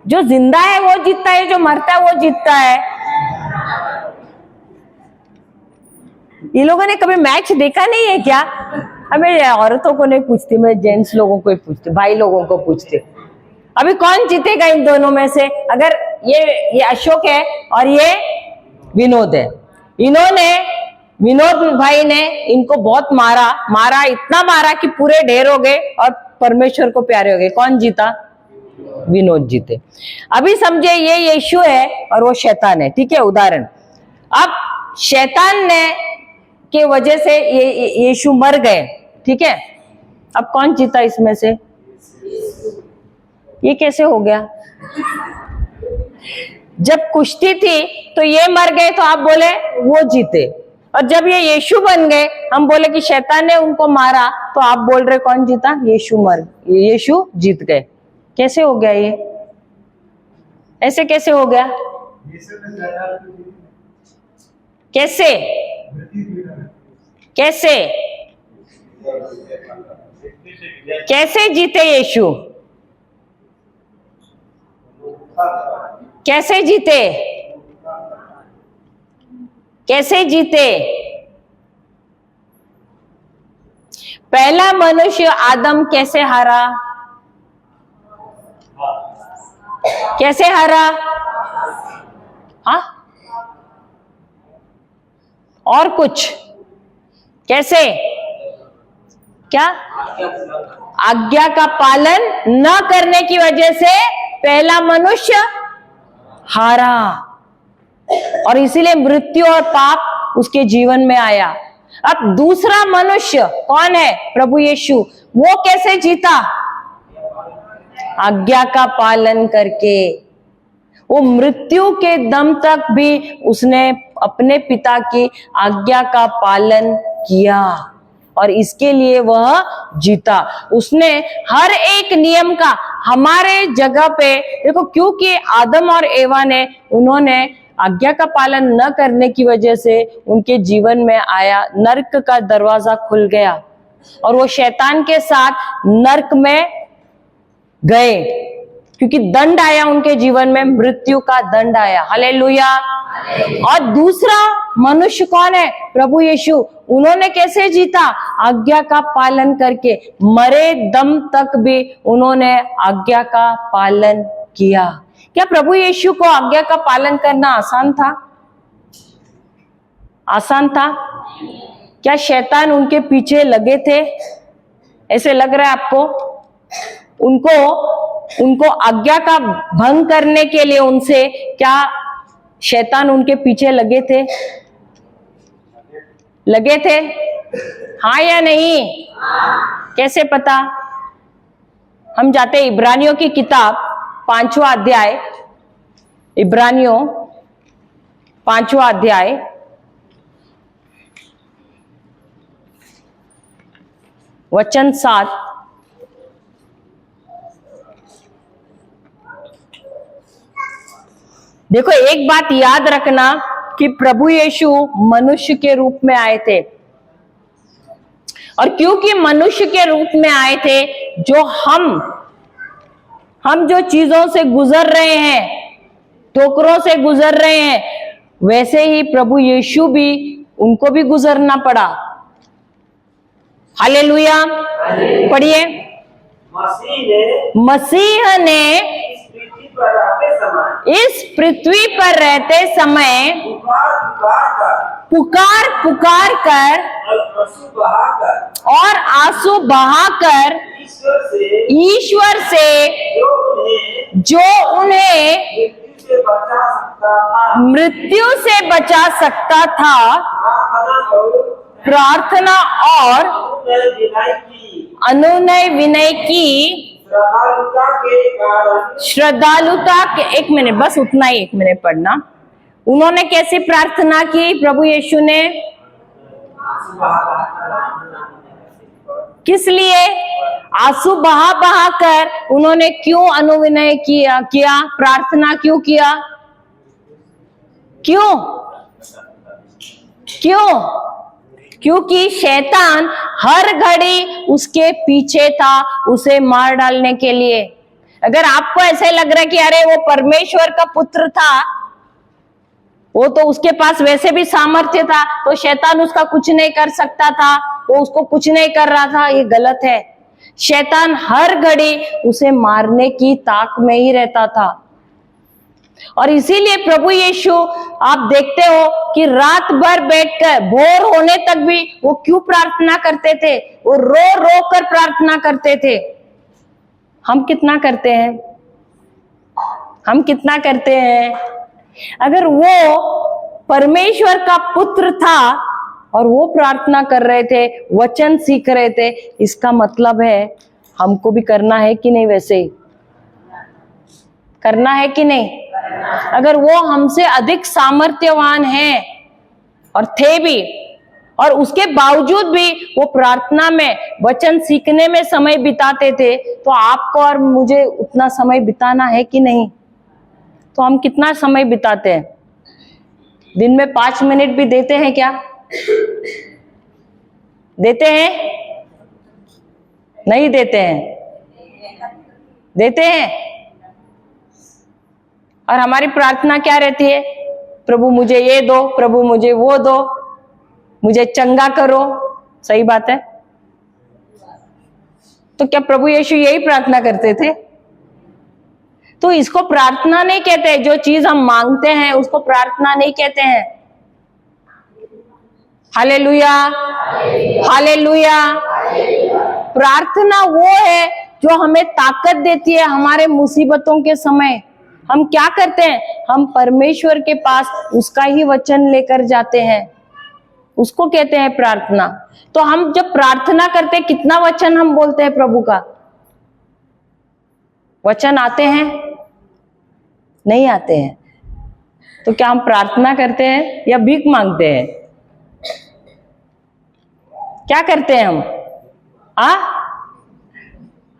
जो जिंदा है वो जीतता है, जो मरता है वो जीतता है। ये लोगों ने कभी मैच देखा नहीं है क्या? हमें औरतों को नहीं पूछती, मैं जेंट्स लोगों को ही पूछती, भाई लोगों को पूछती। अभी कौन जीतेगा इन दोनों में से? अगर ये अशोक है और ये विनोद है, इन्होंने, विनोद भाई ने इनको बहुत मारा, इतना मारा कि पूरे ढेर हो गए और परमेश्वर को प्यारे हो गए। कौन जीता? विनोद जीते। अभी समझे ये यीशु है और वो शैतान है, ठीक है? उदाहरण, अब शैतान ने के वजह से ये यीशु मर गए, ठीक है? अब कौन जीता इसमें से? ये कैसे हो गया? जब कुश्ती थी तो ये मर गए तो आप बोले वो जीते, और जब ये यीशु बन गए, हम बोले कि शैतान ने उनको मारा, तो आप बोल रहे कौन जीता? यीशु जीत गए। कैसे हो गया ये? ऐसे कैसे हो गया? कैसे कैसे कैसे जीते यीशु? कैसे जीते? कैसे जीते? पहला मनुष्य आदम कैसे हारा? कैसे हारा? हाँ, और कुछ? कैसे? क्या? आज्ञा का पालन न करने की वजह से पहला मनुष्य हारा, और इसीलिए मृत्यु और पाप उसके जीवन में आया। अब दूसरा मनुष्य कौन है? प्रभु यीशु। वो कैसे जीता? आज्ञा का पालन करके। वो मृत्यु के दम तक भी उसने अपने पिता की आज्ञा का पालन किया, और इसके लिए वह जीता। उसने हर एक नियम का हमारे जगह पे, देखो, क्योंकि आदम और एवा ने, उन्होंने आज्ञा का पालन न करने की वजह से उनके जीवन में आया, नर्क का दरवाजा खुल गया। और वो शैतान के साथ नरक में गए, क्योंकि दंड आया उनके जीवन में, मृत्यु का दंड आया। हालेलुया। और दूसरा मनुष्य कौन है? प्रभु यीशु। उन्होंने कैसे जीता? आज्ञा का पालन करके, मरे दम तक भी उन्होंने आज्ञा का पालन किया। क्या प्रभु यीशु को आज्ञा का पालन करना आसान था? आसान था? क्या शैतान उनके पीछे लगे थे? ऐसे लग रहा है आपको? उनको आज्ञा का भंग करने के लिए उनसे क्या शैतान उनके पीछे लगे थे? लगे थे? हाँ या नहीं? कैसे पता? हम जाते इब्रानियों की किताब 5वां अध्याय, इब्रानियों 5वां अध्याय, वचन 7। देखो, एक बात याद रखना कि प्रभु यीशु मनुष्य के रूप में आए थे, और क्योंकि मनुष्य के रूप में आए थे, जो हम जो चीजों से गुजर रहे हैं, ठोकरों से गुजर रहे हैं, वैसे ही प्रभु यीशु भी, उनको भी गुजरना पड़ा। हालेलुया। पढ़िए। मसीह ने इस पृथ्वी पर रहते समय पुकार पुकार कर और आंसू बहाकर ईश्वर से जो उन्हें मृत्यु से बचा सकता था, प्रार्थना और अनुनय विनय की श्रद्धालुता के, एक मिनट बस, उतना ही, 1 मिनट पढ़ना। उन्होंने कैसे प्रार्थना की? प्रभु यीशु ने किस लिए? आंसू बहा बहा कर उन्होंने क्यों अनुविनय किया? प्रार्थना क्यों किया? क्यों? क्योंकि शैतान हर घड़ी उसके पीछे था, उसे मार डालने के लिए। अगर आपको ऐसे लग रहा है कि अरे वो परमेश्वर का पुत्र था, वो तो उसके पास वैसे भी सामर्थ्य था, तो शैतान उसका कुछ नहीं कर सकता था, वो उसको कुछ नहीं कर रहा था, ये गलत है। शैतान हर घड़ी उसे मारने की ताक में ही रहता था। और इसीलिए प्रभु यीशु, आप देखते हो कि रात भर बैठकर भोर होने तक भी वो क्यों प्रार्थना करते थे? वो रो रो कर प्रार्थना करते थे। हम कितना करते हैं? हम कितना करते हैं? अगर वो परमेश्वर का पुत्र था और वो प्रार्थना कर रहे थे, वचन सीख रहे थे, इसका मतलब है हमको भी करना है कि नहीं? वैसे करना है कि नहीं? अगर वो हमसे अधिक सामर्थ्यवान हैं और थे भी, और उसके बावजूद भी वो प्रार्थना में, वचन सीखने में समय बिताते थे, तो आपको और मुझे उतना समय बिताना है कि नहीं? तो हम कितना समय बिताते हैं? दिन में 5 मिनट भी देते हैं क्या? देते हैं? नहीं देते हैं? देते हैं। और हमारी प्रार्थना क्या रहती है? प्रभु मुझे ये दो, प्रभु मुझे वो दो, मुझे चंगा करो। सही बात है। तो क्या प्रभु यीशु यही प्रार्थना करते थे? तो इसको प्रार्थना नहीं कहते। जो चीज हम मांगते हैं उसको प्रार्थना नहीं कहते हैं। Hallelujah, hallelujah. प्रार्थना वो है जो हमें ताकत देती है हमारे मुसीबतों के समय। हम क्या करते हैं? हम परमेश्वर के पास उसका ही वचन लेकर जाते हैं, उसको कहते हैं प्रार्थना। तो हम जब प्रार्थना करते हैं, कितना वचन हम बोलते हैं प्रभु का? वचन आते हैं? नहीं आते हैं। तो क्या हम प्रार्थना करते हैं या भीख मांगते हैं? क्या करते हैं हम?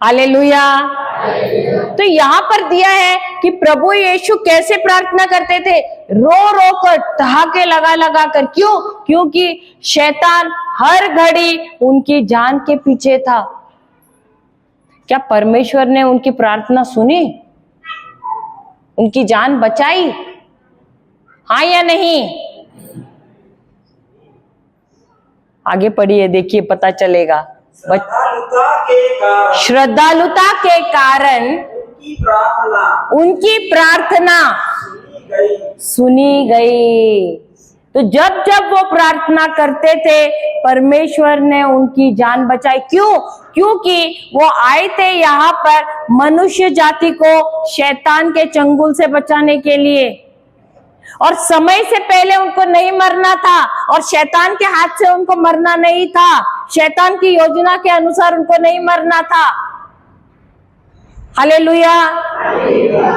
हालेलुया। तो यहां पर दिया है कि प्रभु यीशु कैसे प्रार्थना करते थे? रो रो कर, ठहाके लगा लगा कर। क्यों? क्योंकि शैतान हर घड़ी उनकी जान के पीछे था। क्या परमेश्वर ने उनकी प्रार्थना सुनी? उनकी जान बचाई? हाँ या नहीं? आगे पढ़िए, देखिए पता चलेगा। श्रद्धालुता के कारण उनकी प्रार्थना सुनी गई। तो जब जब वो प्रार्थना करते थे, परमेश्वर ने उनकी जान बचाई। क्यों? क्योंकि वो आए थे यहाँ पर मनुष्य जाति को शैतान के चंगुल से बचाने के लिए, और समय से पहले उनको नहीं मरना था, और शैतान के हाथ से उनको मरना नहीं था, शैतान की योजना के अनुसार उनको नहीं मरना था। हालेलुया।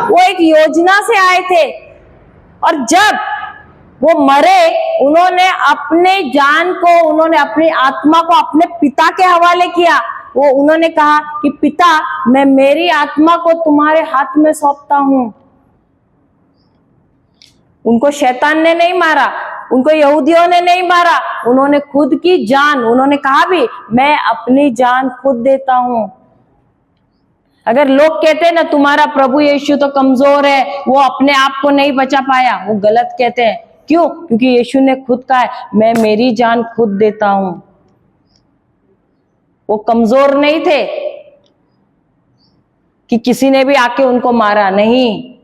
वो एक योजना से आए थे, और जब वो मरे, उन्होंने अपने जान को, उन्होंने अपनी आत्मा को अपने पिता के हवाले किया। वो उन्होंने कहा कि पिता, मैं मेरी आत्मा को तुम्हारे हाथ में सौंपता हूं। उनको शैतान ने नहीं मारा, उनको यहूदियों ने नहीं मारा, उन्होंने खुद की जान, उन्होंने कहा भी, मैं अपनी जान खुद देता हूं। अगर लोग कहते हैं ना तुम्हारा प्रभु यीशु तो कमजोर है, वो अपने आप को नहीं बचा पाया, वो गलत कहते हैं। क्यों? क्योंकि यीशु ने खुद कहा है, मैं मेरी जान खुद देता हूं। वो कमजोर नहीं थे कि किसी ने भी आके उनको मारा, नहीं।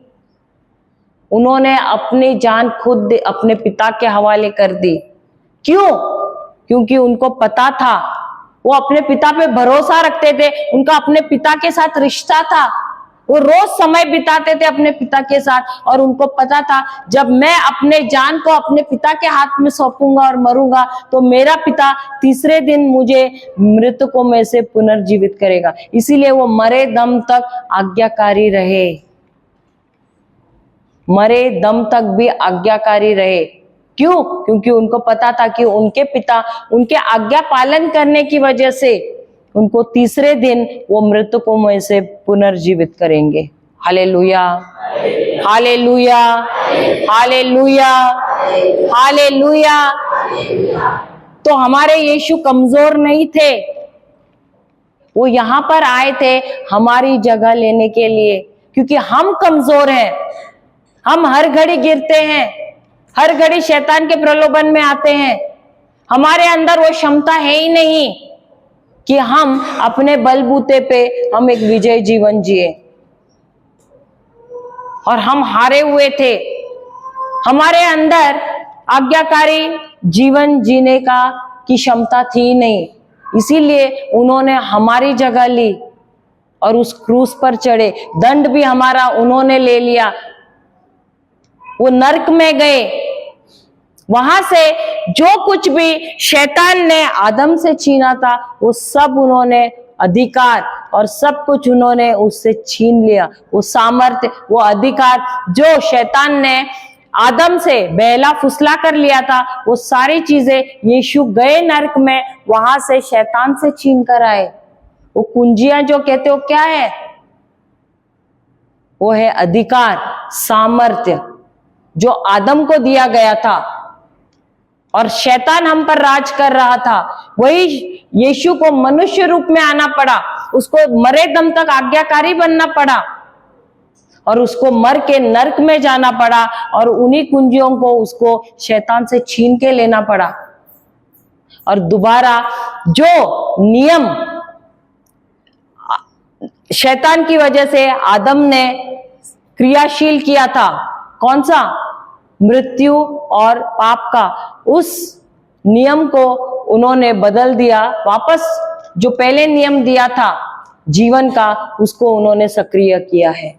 उन्होंने अपनी जान खुद अपने पिता के हवाले कर दी। क्यों? क्योंकि उनको पता था, वो अपने पिता पे भरोसा रखते थे, उनका अपने पिता के साथ रिश्ता था, वो रोज समय बिताते थे अपने पिता के साथ, और उनको पता था जब मैं अपने जान को अपने पिता के हाथ में सौंपूंगा और मरूंगा, तो मेरा पिता तीसरे दिन मुझे मृतकों में से पुनर्जीवित करेगा। इसीलिए वो मरे दम तक आज्ञाकारी रहे, मरे दम तक भी आज्ञाकारी रहे। क्यों? क्योंकि उनको पता था कि उनके पिता उनके आज्ञा पालन करने की वजह से उनको तीसरे दिन वो मृतकों में से पुनर्जीवित करेंगे। Hallelujah, hallelujah, hallelujah, hallelujah. तो हमारे यीशु कमजोर नहीं थे, वो यहां पर आए थे हमारी जगह लेने के लिए, क्योंकि हम कमजोर हैं, हम हर घड़ी गिरते हैं, हर घड़ी शैतान के प्रलोभन में आते हैं। हमारे अंदर वो क्षमता है ही नहीं कि हम अपने बलबूते पे हम एक विजय जीवन जिए, और हम हारे हुए थे। हमारे अंदर आज्ञाकारी जीवन जीने की क्षमता थी नहीं, इसीलिए उन्होंने हमारी जगह ली और उस क्रूस पर चढ़े। दंड भी हमारा उन्होंने ले लिया। वो नरक में गए, वहां से जो कुछ भी शैतान ने आदम से छीना था, वो सब उन्होंने अधिकार और सब कुछ उन्होंने उससे छीन लिया। वो सामर्थ्य, वो अधिकार जो शैतान ने आदम से बहला फुसला कर लिया था, वो सारी चीजें यीशु गए नरक में, वहां से शैतान से छीन कर आए। वो कुंजियां जो कहते हो क्या है? वो है अधिकार, सामर्थ्य जो आदम को दिया गया था, और शैतान हम पर राज कर रहा था। वही यीशु को मनुष्य रूप में आना पड़ा, उसको मरे दम तक आज्ञाकारी बनना पड़ा, और उसको मर के नरक में जाना पड़ा, और उन्हीं कुंजियों को उसको शैतान से छीन के लेना पड़ा। और दोबारा जो नियम शैतान की वजह से आदम ने क्रियाशील किया था, कौन सा? मृत्यु और पाप का, उस नियम को उन्होंने बदल दिया। वापस जो पहले नियम दिया था जीवन का, उसको उन्होंने सक्रिय किया है,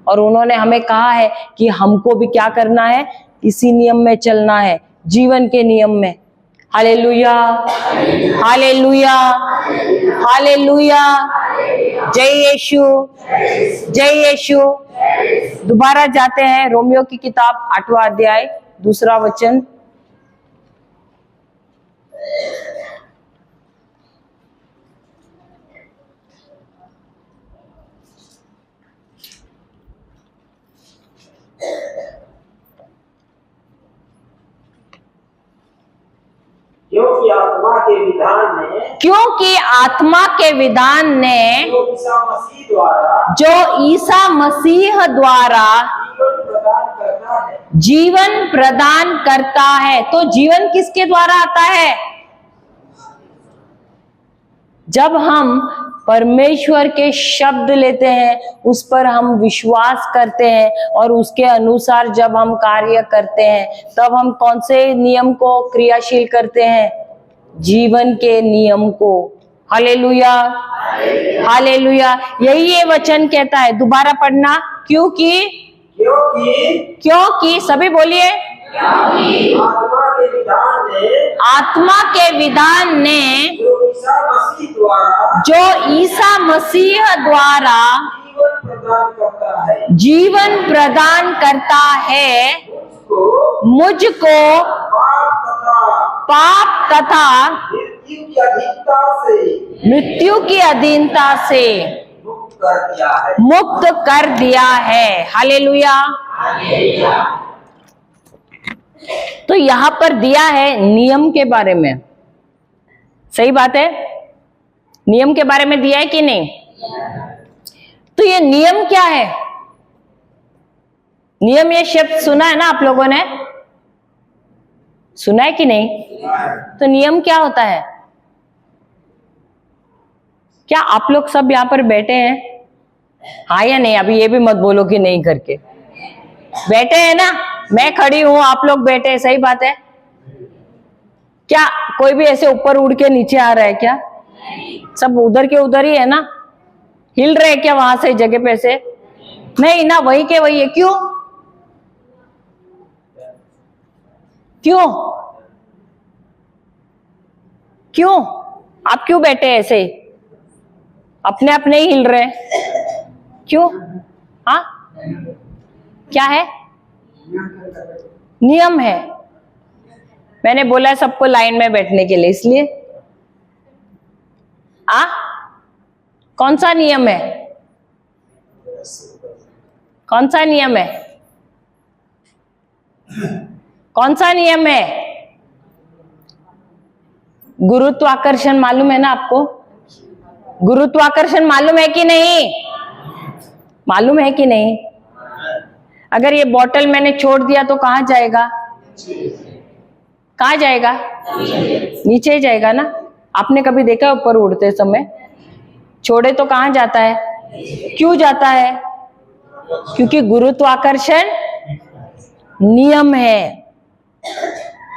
और उन्होंने हमें कहा है कि हमको भी क्या करना है? इसी नियम में चलना है, जीवन के नियम में। Hallelujah, hallelujah, hallelujah. जय यीशु, जय यीशु। दोबारा जाते हैं रोमियो की किताब 8वां अध्याय 2 वचन। क्योंकि आत्मा के विधान ने क्योंकि आत्मा के विधान ने जो ईसा मसीह द्वारा जो ईसा मसीह द्वारा जीवन प्रदान करता है। तो जीवन किसके द्वारा आता है? जब हम परमेश्वर के शब्द लेते हैं, उस पर हम विश्वास करते हैं और उसके अनुसार जब हम कार्य करते हैं, तब हम कौन से नियम को क्रियाशील करते हैं? जीवन के नियम को। Hallelujah, hallelujah. यही ये वचन कहता है। दोबारा पढ़ना। क्योंकि सभी बोलिए, आत्मा के विधान ने जो ईसा मसीह द्वारा जीवन प्रदान करता है, मुझको पाप तथा मृत्यु की अधीनता से मुक्त कर दिया है। हालेलुया। तो यहां पर दिया है नियम के बारे में। सही बात है, नियम के बारे में दिया है कि नहीं? तो ये नियम क्या है? नियम, ये शब्द सुना है ना आप लोगों ने? सुना है कि नहीं? तो नियम क्या होता है? क्या आप लोग सब यहां पर बैठे हैं? हाँ या नहीं? अभी ये भी मत बोलो कि नहीं करके। बैठे हैं ना? मैं खड़ी हूं, आप लोग बैठे हैं। सही बात है। क्या कोई भी ऐसे ऊपर उड़ के नीचे आ रहा है क्या? सब उधर के उधर ही है ना? हिल रहे क्या वहां से जगह पे से? नहीं ना, वही के वही है। क्यों? क्यों? क्यों? आप क्यों बैठे ऐसे? अपने आप नहीं हिल रहे? क्यों? हाँ, क्या है? नियम है। मैंने बोला है सबको लाइन में बैठने के लिए, इसलिए। कौन सा नियम है? कौन सा नियम है? कौन सा नियम है? गुरुत्वाकर्षण मालूम है ना आपको? गुरुत्वाकर्षण मालूम है कि नहीं? मालूम है कि नहीं? अगर ये बोतल मैंने छोड़ दिया तो कहां जाएगा? कहां जाएगा? नीचे ही जाएगा ना? आपने कभी देखा ऊपर उड़ते समय? छोड़े तो कहां जाता है? क्यों जाता है? क्योंकि गुरुत्वाकर्षण नियम है।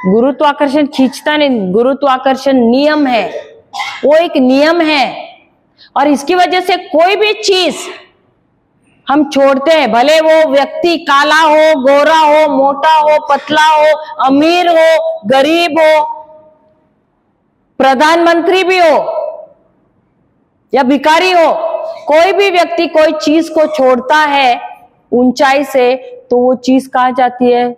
गुरुत्वाकर्षण खींचता नहीं, गुरुत्वाकर्षण नियम है। वो एक नियम है और इसकी वजह से कोई भी चीज हम छोड़ते हैं, भले वो व्यक्ति काला हो, गोरा हो, मोटा हो, पतला हो, अमीर हो, गरीब हो, प्रधानमंत्री भी हो या भिखारी हो, कोई भी व्यक्ति कोई चीज को छोड़ता है ऊंचाई से, तो वो चीज कहाँ जाती है?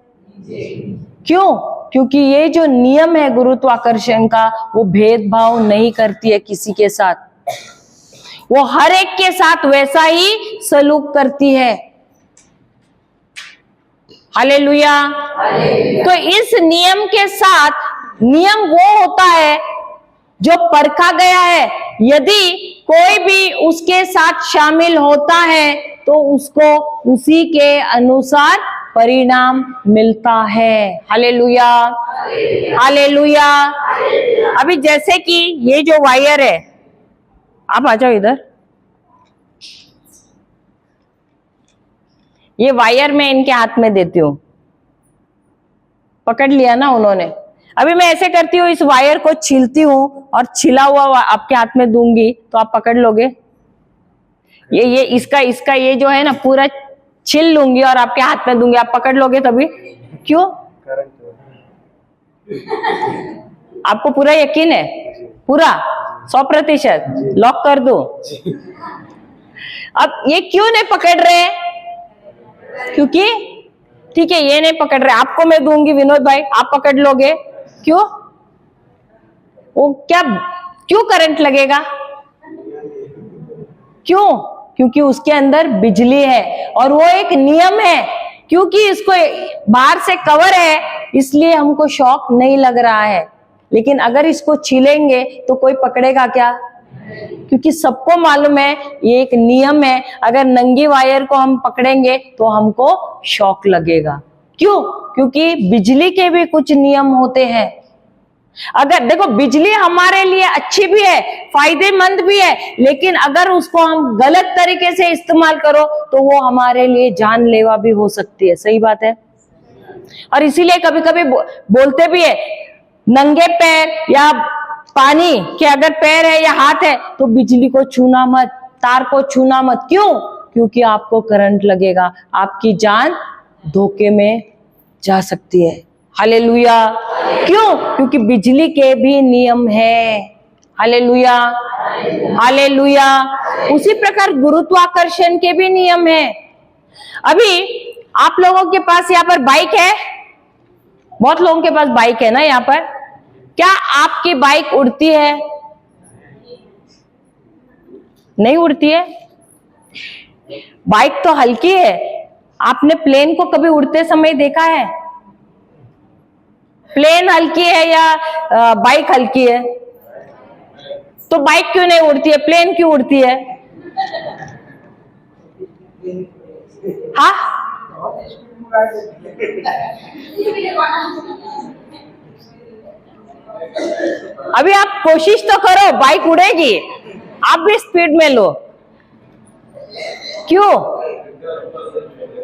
क्यों? क्योंकि ये जो नियम है गुरुत्वाकर्षण का, वो भेदभाव नहीं करती है किसी के साथ। वो हर एक के साथ वैसा ही सलूक करती है। हालेलुया। तो इस नियम के साथ, नियम वो होता है जो परखा गया है। यदि कोई भी उसके साथ शामिल होता है तो उसको उसी के अनुसार परिणाम मिलता है। Hallelujah, hallelujah. अभी जैसे कि ये जो वायर है, आप आ जाओ इधर। ये वायर मैं इनके हाथ में देती हूं, पकड़ लिया ना उन्होंने। अभी मैं ऐसे करती हूँ, इस वायर को छीलती हूं और छिला हुआ आपके हाथ में दूंगी तो आप पकड़ लोगे। ये इसका ये जो है ना, पूरा छिल लूंगी और आपके हाथ में दूंगी, आप पकड़ लोगे तभी। क्यों? आपको पूरा यकीन है? पूरा 100%? लॉक कर दूं? अब ये क्यों नहीं पकड़ रहे हैं? क्योंकि ठीक है, ये नहीं पकड़ रहे। आपको मैं दूंगी विनोद भाई, आप पकड़ लोगे। क्यों? वो क्या, क्यों करंट लगेगा? क्यों? क्योंकि उसके अंदर बिजली है और वो एक नियम है। क्योंकि इसको बाहर से कवर है, इसलिए हमको शॉक नहीं लग रहा है। लेकिन अगर इसको छीलेंगे तो कोई पकड़ेगा क्या? क्योंकि सबको मालूम है ये एक नियम है, अगर नंगी वायर को हम पकड़ेंगे तो हमको शॉक लगेगा। क्यों? क्योंकि बिजली के भी कुछ नियम होते हैं। अगर देखो, बिजली हमारे लिए अच्छी भी है, फायदेमंद भी है, लेकिन अगर उसको हम गलत तरीके से इस्तेमाल करो तो वो हमारे लिए जानलेवा भी हो सकती है। सही बात है। और इसीलिए कभी कभी बोलते भी है, नंगे पैर या पानी के अगर पैर है या हाथ है तो बिजली को छूना मत, तार को छूना मत। क्यों? क्योंकि आपको करंट लगेगा, आपकी जान धोखे में जा सकती है। हालेलुया। क्यों? क्योंकि बिजली के भी नियम है। Hallelujah, hallelujah. उसी प्रकार गुरुत्वाकर्षण के भी नियम है। अभी आप लोगों के पास यहाँ पर बाइक है, बहुत लोगों के पास बाइक है ना यहाँ पर। क्या आपकी बाइक उड़ती है? नहीं उड़ती है। बाइक तो हल्की है। आपने प्लेन को कभी उड़ते समय देखा है? प्लेन हल्की है या बाइक हल्की है? तो बाइक क्यों नहीं उड़ती है, प्लेन क्यों उड़ती है? हाँ, अभी आप कोशिश तो करो, बाइक उड़ेगी, आप भी स्पीड में लो। क्यों?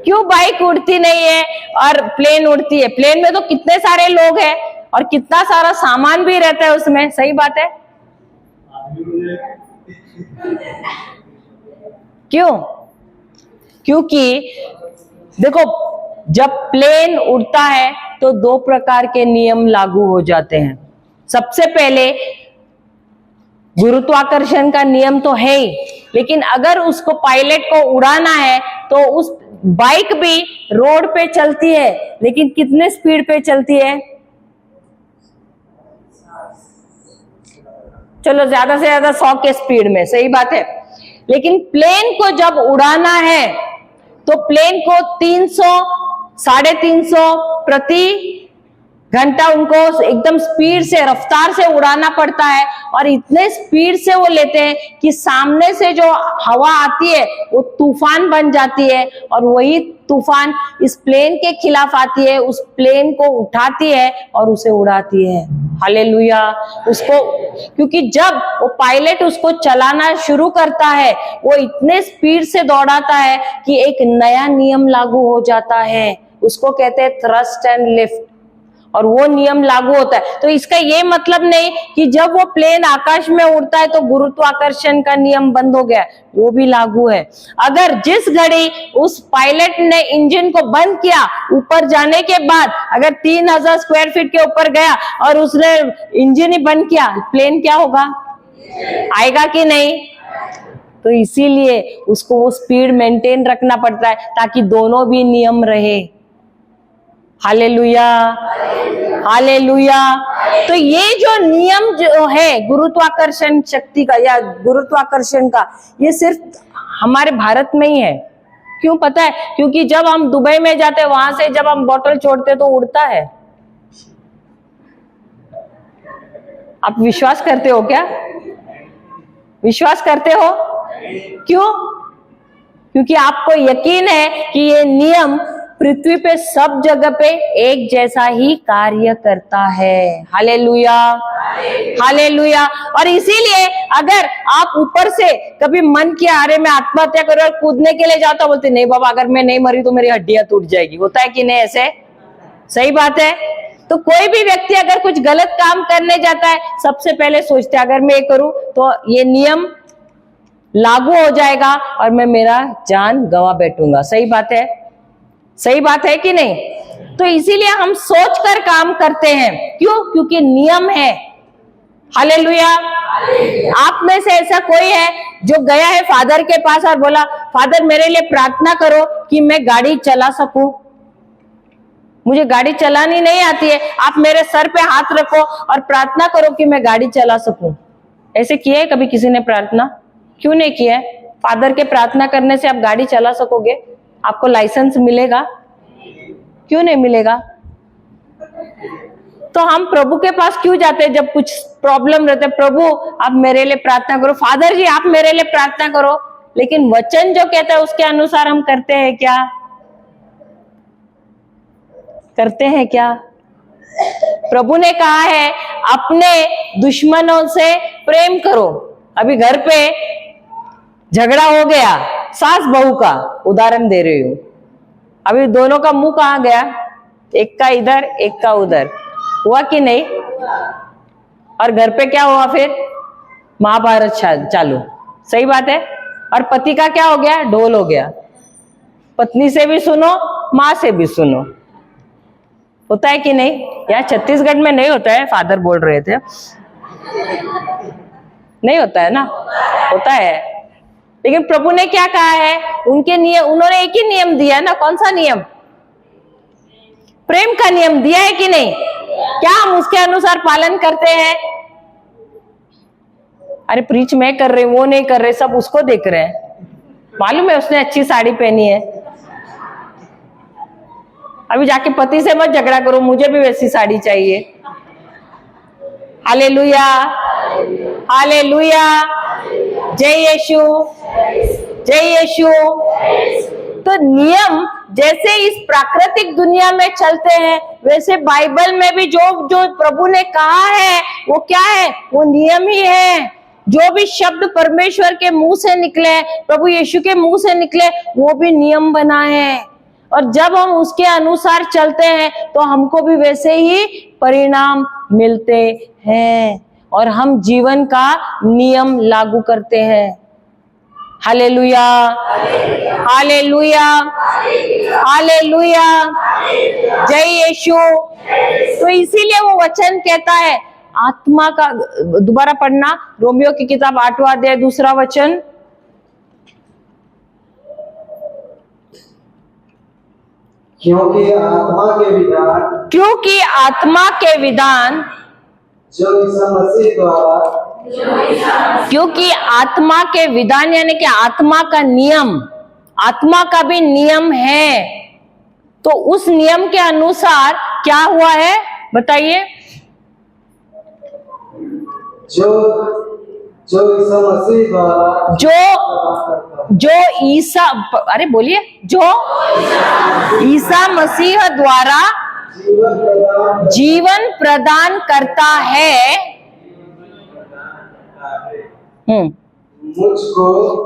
क्यों बाइक उड़ती नहीं है और प्लेन उड़ती है? प्लेन में तो कितने सारे लोग हैं और कितना सारा सामान भी रहता है उसमें। सही बात है। क्यों? क्योंकि देखो, जब प्लेन उड़ता है तो दो प्रकार के नियम लागू हो जाते हैं। सबसे पहले गुरुत्वाकर्षण का नियम तो है ही, लेकिन अगर उसको पायलट को उड़ाना है तो उस बाइक भी रोड पे चलती है, लेकिन कितने स्पीड पे चलती है? चलो ज्यादा से ज्यादा 100 के स्पीड में। सही बात है। लेकिन प्लेन को जब उड़ाना है तो प्लेन को 300, 350 प्रति घंटा उनको एकदम स्पीड से, रफ्तार से उड़ाना पड़ता है। और इतने स्पीड से वो लेते हैं कि सामने से जो हवा आती है वो तूफान बन जाती है, और वही तूफान इस प्लेन के खिलाफ आती है, उस प्लेन को उठाती है और उसे उड़ाती है। हालेलुया। उसको, क्योंकि जब वो पायलट उसको चलाना शुरू करता है वो इतने स्पीड से दौड़ाता है कि एक नया नियम लागू हो जाता है, उसको कहते हैं थ्रस्ट एंड लिफ्ट, और वो नियम लागू होता है। तो इसका ये मतलब नहीं कि जब वो प्लेन आकाश में उड़ता है तो गुरुत्वाकर्षण का नियम बंद हो गया, वो भी लागू है। अगर जिस घड़ी उस पायलट ने इंजन को बंद किया, ऊपर जाने के बाद अगर 3000 स्क्वायर फीट के ऊपर गया और उसने इंजन ही बंद किया, प्लेन क्या होगा? आएगा कि नहीं? तो इसीलिए उसको वो स्पीड मेंटेन रखना पड़ता है ताकि दोनों भी नियम रहे। Hallelujah, hallelujah. तो ये जो नियम जो है गुरुत्वाकर्षण शक्ति का या गुरुत्वाकर्षण का, ये सिर्फ हमारे भारत में ही है। क्यों पता है? क्योंकि जब हम दुबई में जाते हैं, वहां से जब हम बोतल छोड़ते तो उड़ता है। आप विश्वास करते हो क्या? विश्वास करते हो? क्यों? क्योंकि आपको यकीन है कि ये नियम पृथ्वी पे सब जगह पे एक जैसा ही कार्य करता है। Hallelujah, hallelujah. और इसीलिए अगर आप ऊपर से कभी मन किया अरे मैं आत्महत्या करूं और कूदने के लिए जाता, बोलते नहीं बाबा, अगर मैं नहीं मरी तो मेरी हड्डियां टूट जाएगी। होता है कि नहीं ऐसे? सही बात है। तो कोई भी व्यक्ति अगर कुछ गलत काम करने जाता है, सबसे पहले सोचते हैं अगर मैं ये करूं तो ये नियम लागू हो जाएगा और मैं मेरा जान गंवा बैठूंगा। सही बात है? सही बात है कि नहीं? तो इसीलिए हम सोच कर काम करते हैं। क्यों? क्योंकि नियम है। हालेलुया। आप में से ऐसा कोई है जो गया है फादर के पास और बोला फादर मेरे लिए प्रार्थना करो कि मैं गाड़ी चला सकूं, मुझे गाड़ी चलानी नहीं आती है, आप मेरे सर पे हाथ रखो और प्रार्थना करो कि मैं गाड़ी चला सकूं। ऐसे किया है कभी किसी ने प्रार्थना? क्यों नहीं किया है? फादर के प्रार्थना करने से आप गाड़ी चला सकोगे? आपको लाइसेंस मिलेगा? क्यों नहीं मिलेगा? तो हम प्रभु के पास क्यों जाते हैं जब कुछ प्रॉब्लम रहते? प्रभु आप मेरे लिए प्रार्थना करो, फादर जी आप मेरे लिए प्रार्थना करो, लेकिन वचन जो कहता है उसके अनुसार हम करते हैं क्या? करते हैं क्या? प्रभु ने कहा है अपने दुश्मनों से प्रेम करो। अभी घर पे झगड़ा हो गया, सास बहू का उदाहरण दे रही हूं, अभी दोनों का मुंह कहां गया? एक का इधर एक का उधर, हुआ कि नहीं? और घर पे क्या हुआ फिर? महाभारत चालू। सही बात है। और पति का क्या हो गया? ढोल हो गया। पत्नी से भी सुनो, माँ से भी सुनो। होता है कि नहीं? यहाँ छत्तीसगढ़ में नहीं होता है, फादर बोल रहे थे। नहीं होता है ना? होता है। लेकिन प्रभु ने क्या कहा है? उनके नियम, उन्होंने एक ही नियम दिया ना। कौन सा नियम? प्रेम का नियम दिया है कि नहीं? क्या हम उसके अनुसार पालन करते हैं? अरे प्रीच मैं कर रही हूं, वो नहीं कर रहे, सब उसको देख रहे हैं। मालूम है उसने अच्छी साड़ी पहनी है। अभी जाके पति से मत झगड़ा करो, मुझे भी वैसी साड़ी चाहिए। हालेलुया, हालेलुया, जय यीशु, जय यीशु। तो नियम जैसे इस प्राकृतिक दुनिया में चलते हैं, वैसे बाइबल में भी जो जो प्रभु ने कहा है वो क्या है? वो नियम ही है। जो भी शब्द परमेश्वर के मुंह से निकले, प्रभु यीशु के मुंह से निकले, वो भी नियम बना है। और जब हम उसके अनुसार चलते हैं तो हमको भी वैसे ही परिणाम मिलते हैं और हम जीवन का नियम लागू करते हैं। हालेलुया, हालेलुया, हालेलुया, जय यीशु। तो इसीलिए वो वचन कहता है आत्मा का, दोबारा पढ़ना रोमियो की किताब 8वां अध्याय 2 वचन। क्योंकि आत्मा के विधान, क्योंकि आत्मा के विधान जो ईसा मसीह द्वारा, क्योंकि आत्मा के विधान यानी कि आत्मा का नियम, आत्मा का भी नियम है। तो उस नियम के अनुसार क्या हुआ है बताइए? जो ईसा मसीह द्वारा, जो ईसा, अरे बोलिए, जो ईसा मसीह द्वारा जीवन प्रदान करता है,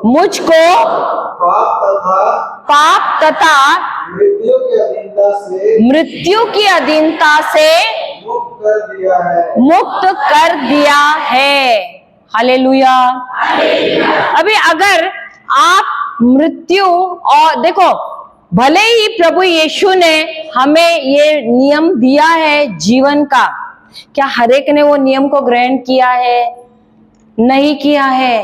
मुझको पाप तथा मृत्यु की अधीनता से मुक्त कर दिया है। हालेलुया। अभी अगर आप मृत्यु, और देखो भले ही प्रभु यीशु ने हमें ये नियम दिया है जीवन का, क्या हर एक ने वो नियम को ग्रहण किया है? नहीं किया है।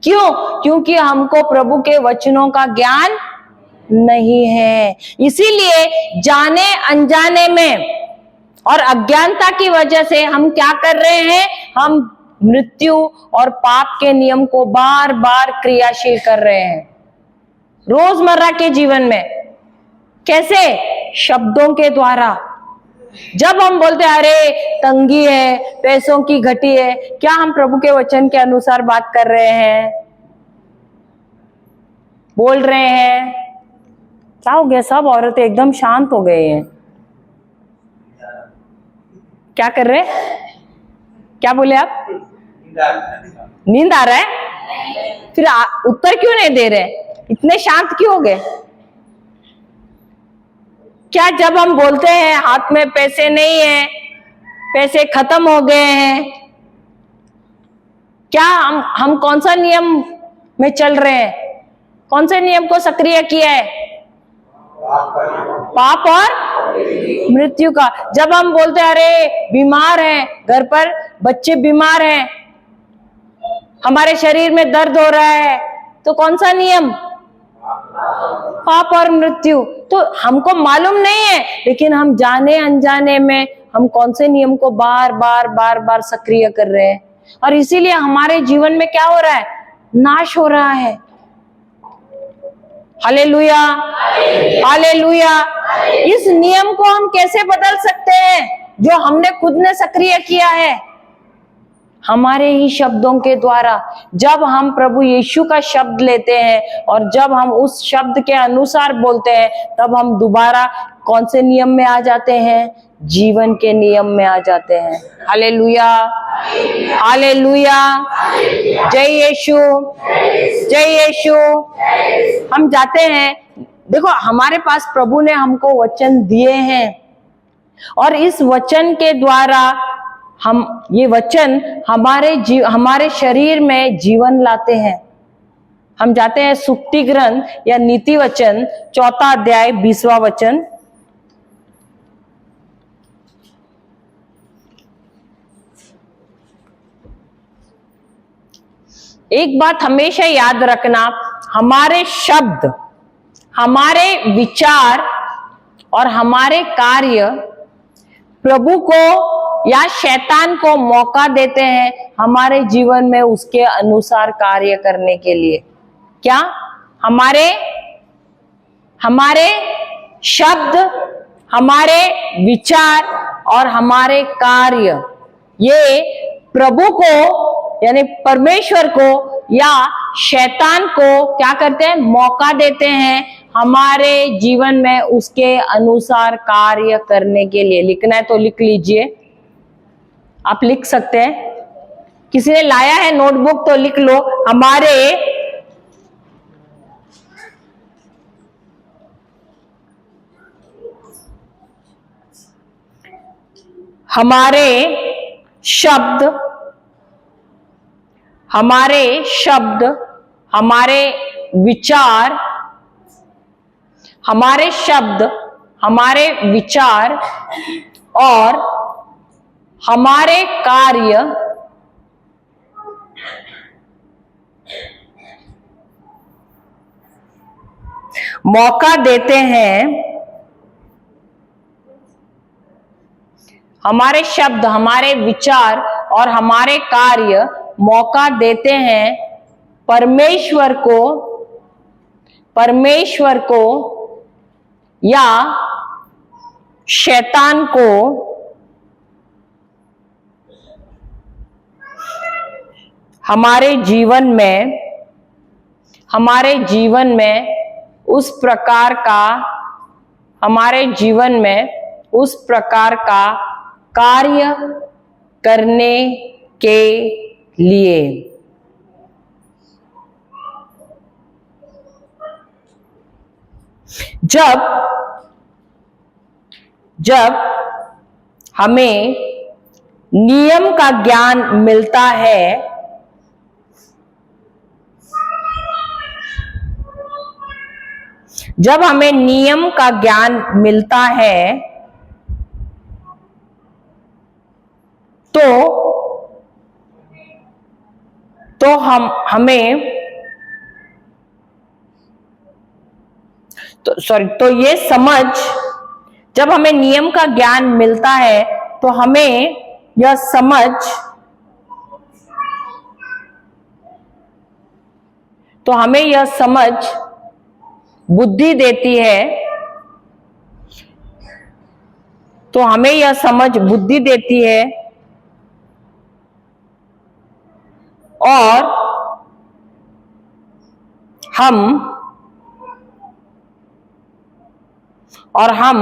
क्यों? क्योंकि हमको प्रभु के वचनों का ज्ञान नहीं है। इसीलिए जाने अनजाने में और अज्ञानता की वजह से हम क्या कर रहे हैं? हम मृत्यु और पाप के नियम को बार बार क्रियाशील कर रहे हैं रोजमर्रा के जीवन में। कैसे? शब्दों के द्वारा। जब हम बोलते हैं अरे तंगी है, पैसों की घटी है, क्या हम प्रभु के वचन के अनुसार बात कर रहे हैं? बोल रहे हैं? क्या हो गया? सब औरतें एकदम शांत हो गई हैं। क्या कर रहे हैं? क्या बोले आप? नींद आ रहा है? फिर उत्तर क्यों नहीं दे रहे? इतने शांत क्यों हो गए? क्या जब हम बोलते हैं हाथ में पैसे नहीं है, पैसे खत्म हो गए हैं, क्या हम कौन सा नियम में चल रहे हैं? कौन से नियम को सक्रिय किया है? पाप और मृत्यु का। जब हम बोलते हैं अरे बीमार हैं, घर पर बच्चे बीमार हैं, हमारे शरीर में दर्द हो रहा है, तो कौन सा नियम? पाप और मृत्यु। तो हमको मालूम नहीं है, लेकिन हम जाने अनजाने में हम कौन से नियम को बार बार बार बार सक्रिय कर रहे हैं, और इसीलिए हमारे जीवन में क्या हो रहा है? नाश हो रहा है। Hallelujah, hallelujah. इस नियम को हम कैसे बदल सकते हैं? जो हमने खुद ने सक्रिय किया है हमारे ही शब्दों के द्वारा। जब हम प्रभु यीशु का शब्द लेते हैं और जब हम उस शब्द के अनुसार बोलते हैं, तब हम दोबारा कौन से नियम में आ जाते हैं? जीवन के नियम में आ जाते हैं। हालेलुया, हालेलुया, जय यीशु, जय यीशु। हम जाते हैं, देखो हमारे पास प्रभु ने हमको वचन दिए हैं और इस वचन के द्वारा हम, ये वचन हमारे शरीर में जीवन लाते हैं। हम जाते हैं सुक्ति ग्रंथ या नीति वचन 4 अध्याय 20वां वचन। एक बात हमेशा याद रखना, हमारे शब्द, हमारे विचार और हमारे कार्य प्रभु को या शैतान को मौका देते हैं हमारे जीवन में उसके अनुसार कार्य करने के लिए। क्या? हमारे शब्द, हमारे विचार और हमारे कार्य ये प्रभु को यानी परमेश्वर को या शैतान को क्या करते हैं? मौका देते हैं हमारे जीवन में उसके अनुसार कार्य करने के लिए। लिखना है तो लिख लीजिए, आप लिख सकते हैं। किसी ने लाया है नोटबुक तो लिख लो। हमारे शब्द, हमारे विचार, हमारे विचार और हमारे कार्य मौका देते हैं, हमारे शब्द, हमारे विचार और हमारे कार्य मौका देते हैं परमेश्वर को या शैतान को हमारे जीवन में उस प्रकार का कार्य करने के लिए। जब हमें नियम का ज्ञान मिलता है, जब हमें नियम का ज्ञान मिलता है तो ये समझ, जब हमें नियम का ज्ञान मिलता है तो हमें यह समझ बुद्धि देती है, और हम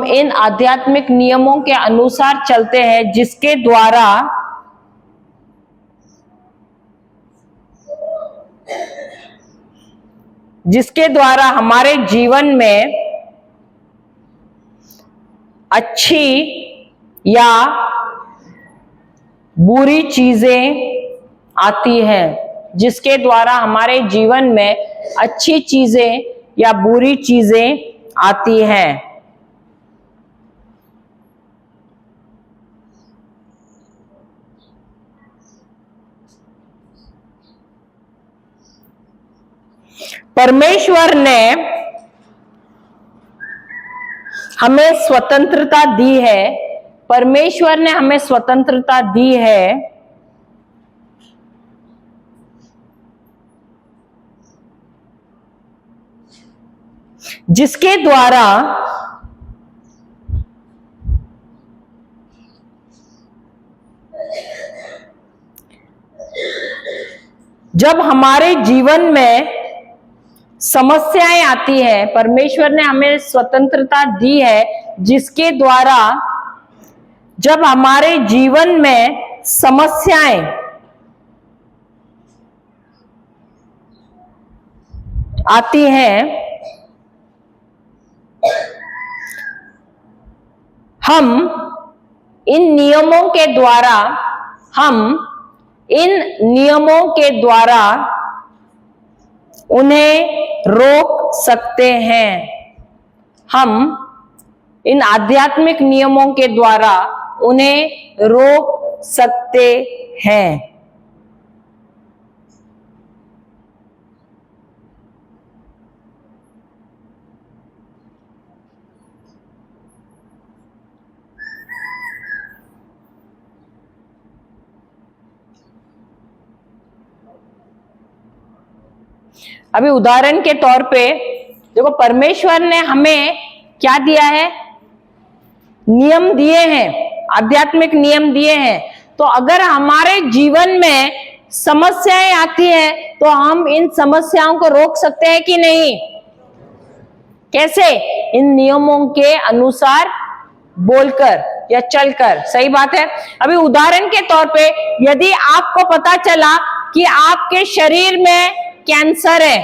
इन आध्यात्मिक नियमों के अनुसार चलते हैं, जिसके द्वारा हमारे जीवन में अच्छी या बुरी चीजें आती हैं, जिसके द्वारा हमारे जीवन में अच्छी चीजें या बुरी चीजें आती हैं। परमेश्वर ने हमें स्वतंत्रता दी है, परमेश्वर ने हमें स्वतंत्रता दी है जिसके द्वारा जब हमारे जीवन में समस्याएं आती है, परमेश्वर ने हमें स्वतंत्रता दी है जिसके द्वारा जब हमारे जीवन में समस्याएं आती हैं, हम इन नियमों के द्वारा उन्हें रोक सकते हैं। हम इन आध्यात्मिक नियमों के द्वारा उन्हें रोक सकते हैं। अभी उदाहरण के तौर पे देखो, परमेश्वर ने हमें क्या दिया है? नियम दिए हैं, आध्यात्मिक नियम दिए हैं। तो अगर हमारे जीवन में समस्याएं आती हैं तो हम इन समस्याओं को रोक सकते हैं कि नहीं? कैसे? इन नियमों के अनुसार बोलकर या चलकर। सही बात है। अभी उदाहरण के तौर पे यदि आपको पता चला कि आपके शरीर में कैंसर है,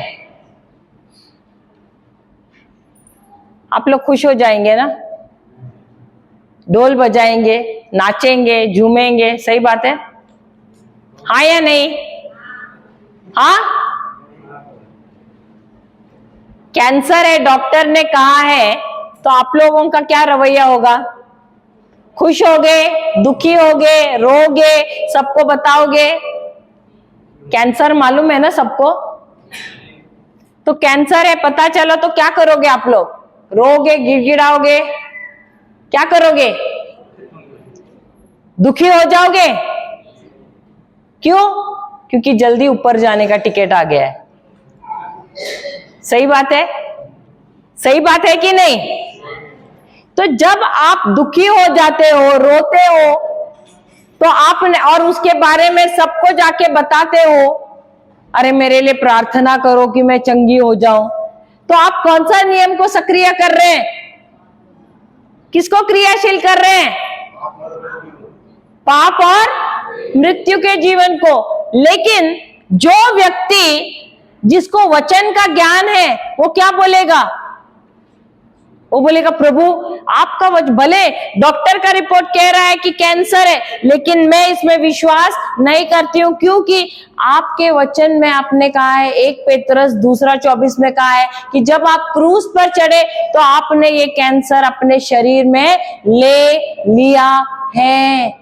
आप लोग खुश हो जाएंगे ना? ढोल बजाएंगे, नाचेंगे, झूमेंगे। सही बात है, हाँ या नहीं? हाँ, कैंसर है, डॉक्टर ने कहा है, तो आप लोगों का क्या रवैया होगा? खुश होगे, दुखी होगे, रोगे, सबको बताओगे? कैंसर मालूम है ना सबको? तो कैंसर है पता चलो तो क्या करोगे आप लोग? रोगे, गिड़गिड़ाओगे, क्या करोगे? दुखी हो जाओगे। क्यों? क्योंकि जल्दी ऊपर जाने का टिकट आ गया है। सही बात है, सही बात है कि नहीं? तो जब आप दुखी हो जाते हो, रोते हो, तो आपने और उसके बारे में सबको जाके बताते हो, अरे मेरे लिए प्रार्थना करो कि मैं चंगी हो जाऊं, तो आप कौन सा नियम को सक्रिय कर रहे हैं? किसको क्रियाशील कर रहे हैं? पाप और मृत्यु के जीवन को। लेकिन जो व्यक्ति जिसको वचन का ज्ञान है वो क्या बोलेगा? वो बोलेगा प्रभु आपका वचन, भले डॉक्टर का रिपोर्ट कह रहा है कि कैंसर है, लेकिन मैं इसमें विश्वास नहीं करती हूं, क्योंकि आपके वचन में आपने कहा है, 1 पेतरस 2:24 में कहा है कि जब आप क्रूस पर चढ़े तो आपने ये कैंसर अपने शरीर में ले लिया है,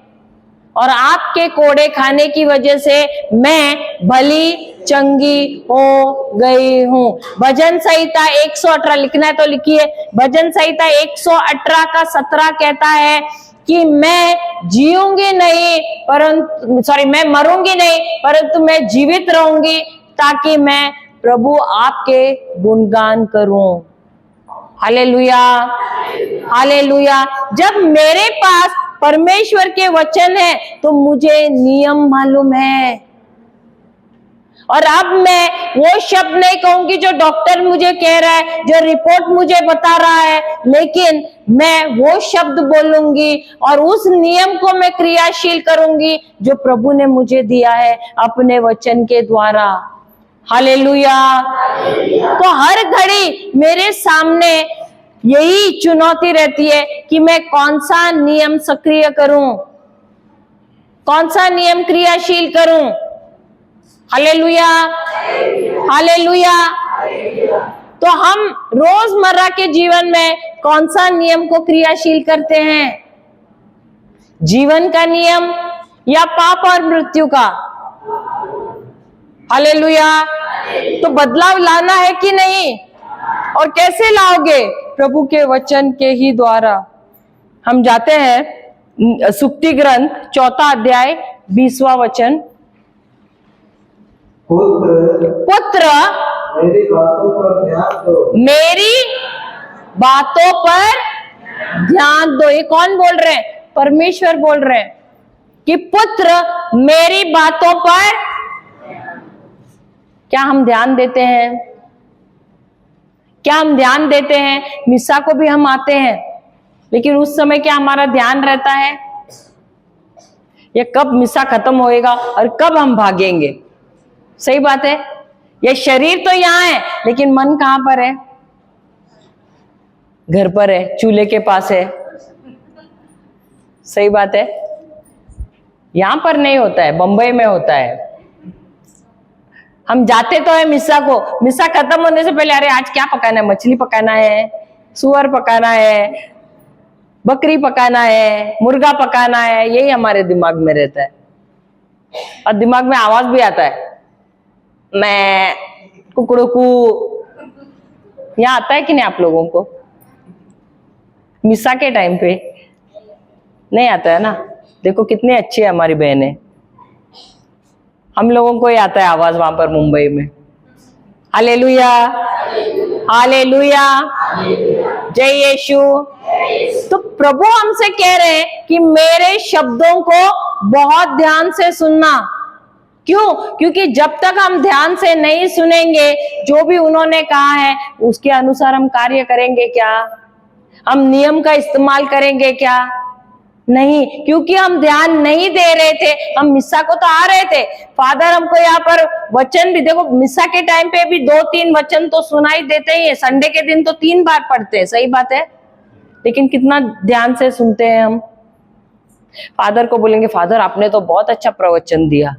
और आपके कोड़े खाने की वजह से मैं भली चंगी हो गई हूं। भजन संहिता 118 लिखना है तो लिखिए। भजन संहिता 118 का 17 कहता है कि मैं जीऊंगी नहीं परंतु मैं मरूंगी नहीं परंतु मैं जीवित रहूंगी, ताकि मैं प्रभु आपके गुणगान करूं। Hallelujah, hallelujah. जब मेरे पास परमेश्वर के वचन है तो मुझे नियम मालूम है, और अब मैं वो शब्द नहीं कहूंगी जो डॉक्टर मुझे कह रहा है, जो रिपोर्ट मुझे बता रहा है, लेकिन मैं वो शब्द बोलूंगी और उस नियम को मैं क्रियाशील करूंगी जो प्रभु ने मुझे दिया है अपने वचन के द्वारा। हालेलुया। तो हर घड़ी मेरे सामने यही चुनौती रहती है कि मैं कौन सा नियम सक्रिय करूं, कौन सा नियम क्रियाशील करूं। Hallelujah, hallelujah. तो हम रोजमर्रा के जीवन में कौन सा नियम को क्रियाशील करते हैं? जीवन का नियम या पाप और मृत्यु का? हालेलुया। तो बदलाव लाना है कि नहीं, और कैसे लाओगे? प्रभु के वचन के ही द्वारा। हम जाते हैं सुक्ति ग्रंथ 4 अध्याय 20वां वचन। पुत्र मेरी बातों पर ध्यान दो, मेरी बातों पर ध्यान दो। ये कौन बोल रहे हैं? परमेश्वर बोल रहे हैं कि पुत्र मेरी बातों पर। क्या हम ध्यान देते हैं? क्या हम ध्यान देते हैं? मिसा को भी हम आते हैं, लेकिन उस समय क्या हमारा ध्यान रहता है? ये कब मिसा खत्म होएगा और कब हम भागेंगे? सही बात है। ये शरीर तो यहाँ है, लेकिन मन कहां पर है? घर पर है, चूल्हे के पास है। सही बात है। यहां पर नहीं होता है, बंबई में होता है। हम जाते तो है मिसा को, मिसा खत्म होने से पहले अरे आज क्या पकाना है? मछली पकाना है, सुअर पकाना है, बकरी पकाना है, मुर्गा पकाना है। यही हमारे दिमाग में रहता है, और दिमाग में आवाज भी आता है, मैं कुकड़ू। यहाँ आता है कि नहीं आप लोगों को? मिसा के टाइम पे नहीं आता है ना। देखो कितनी अच्छी है हमारी बहनें, हम लोगों को ही आता है आवाज वहां पर मुंबई में। हालेलुया, हालेलुया, जय यीशु। तो प्रभु हमसे कह रहे हैं कि मेरे शब्दों को बहुत ध्यान से सुनना। क्यों? क्योंकि जब तक हम ध्यान से नहीं सुनेंगे, जो भी उन्होंने कहा है उसके अनुसार हम कार्य करेंगे क्या? हम नियम का इस्तेमाल करेंगे क्या? नहीं, क्योंकि हम ध्यान नहीं दे रहे थे। हम मिसा को तो आ रहे थे, फादर हमको यहाँ पर वचन भी देखो, मिसा के टाइम पे भी 2-3 वचन तो सुनाई देते ही है। संडे के दिन तो 3 बार पढ़ते हैं, सही बात है, लेकिन कितना ध्यान से सुनते हैं हम? फादर को बोलेंगे फादर आपने तो बहुत अच्छा प्रवचन दिया,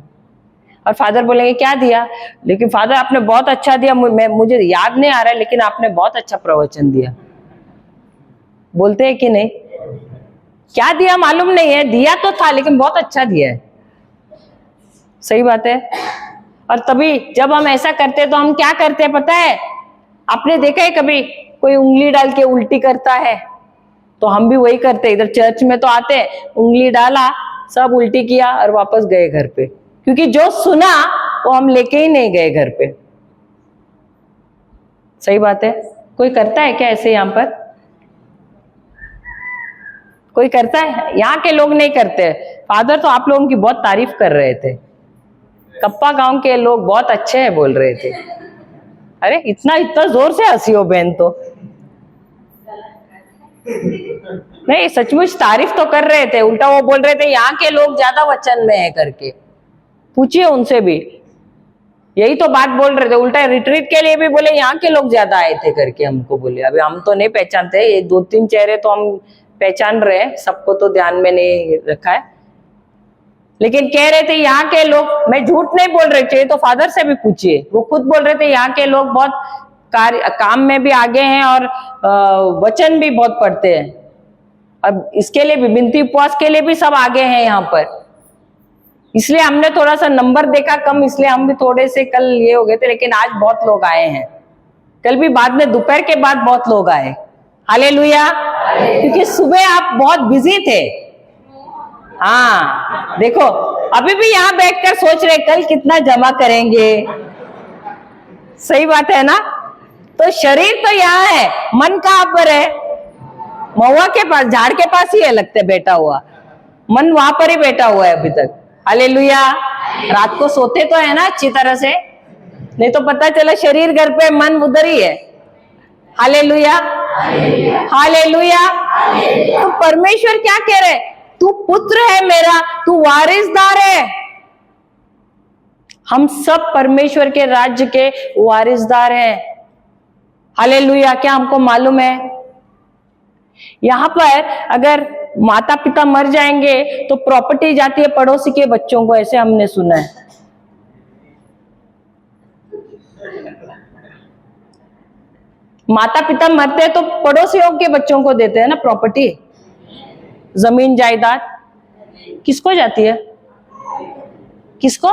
और फादर बोलेंगे क्या दिया? लेकिन फादर आपने बहुत अच्छा दिया, मुझे याद नहीं आ रहा है, लेकिन आपने बहुत अच्छा प्रवचन दिया। बोलते हैं कि नहीं? क्या दिया मालूम नहीं है, दिया तो था लेकिन बहुत अच्छा दिया है। सही बात है। और तभी जब हम ऐसा करते तो हम क्या करते हैं पता है? आपने देखा है कभी कोई उंगली डाल के उल्टी करता है? तो हम भी वही करते। इधर चर्च में तो आते, उंगली डाला, सब उल्टी किया और वापस गए घर पे, क्योंकि जो सुना वो हम लेके ही नहीं गए घर पे। सही बात है। कोई करता है क्या ऐसे? यहाँ पर कोई करता है? यहाँ के लोग नहीं करते। फादर तो आप लोगों की बहुत तारीफ कर रहे थे, कप्पा गांव के लोग बहुत अच्छे हैं बोल रहे थे। अरे इतना जोर से हंसी हो बहन तो नहीं, सचमुच तारीफ तो कर रहे थे। उल्टा वो बोल रहे थे यहाँ के लोग ज्यादा वचन में है करके। पूछिए उनसे भी, यही तो बात बोल रहे थे। उल्टा रिट्रीट के लिए भी बोले यहाँ के लोग ज्यादा आए थे करके हमको बोले। अभी हम तो नहीं पहचानते, ये 2-3 चेहरे तो हम पहचान रहे हैं, सबको तो ध्यान में नहीं रखा है, लेकिन कह रहे थे यहाँ के लोग, मैं झूठ नहीं बोल रही थी, तो फादर से भी पूछिए, वो खुद बोल रहे थे यहाँ के लोग बहुत काम में भी आगे हैं और वचन भी बहुत पढ़ते हैं। अब इसके लिए भी, विनती उपवास के लिए भी सब आगे हैं यहाँ पर। इसलिए हमने थोड़ा सा नंबर देखा कम, इसलिए हम भी थोड़े से कल ये हो गए थे, लेकिन आज बहुत लोग आए हैं। कल भी बाद में दोपहर के बाद बहुत लोग आए। हालेलुया। क्योंकि सुबह आप बहुत बिजी थे। हाँ देखो, अभी भी यहाँ बैठकर सोच रहे कल कितना जमा करेंगे। सही बात है ना? तो शरीर तो यहाँ है, मन कहाँ पर है? महुआ के पास, झाड़ के पास ही है लगता है बैठा हुआ। मन वहां पर ही बैठा हुआ है अभी तक। हालेलुया। रात को सोते तो है ना अच्छी तरह से, नहीं तो पता चला शरीर घर पे, मन उधर ही है। Hallelujah, hallelujah. तो परमेश्वर क्या कह रहे? तू पुत्र है मेरा, तू वारिसदार है। हम सब परमेश्वर के राज्य के वारिसदार हैं। हालेलुया। क्या हमको मालूम है? यहां पर अगर माता पिता मर जाएंगे तो प्रॉपर्टी जाती है पड़ोसी के बच्चों को, ऐसे हमने सुना है। माता पिता मरते तो पड़ोसियों के बच्चों को देते हैं ना प्रॉपर्टी, जमीन जायदाद। किसको जाती है? किसको?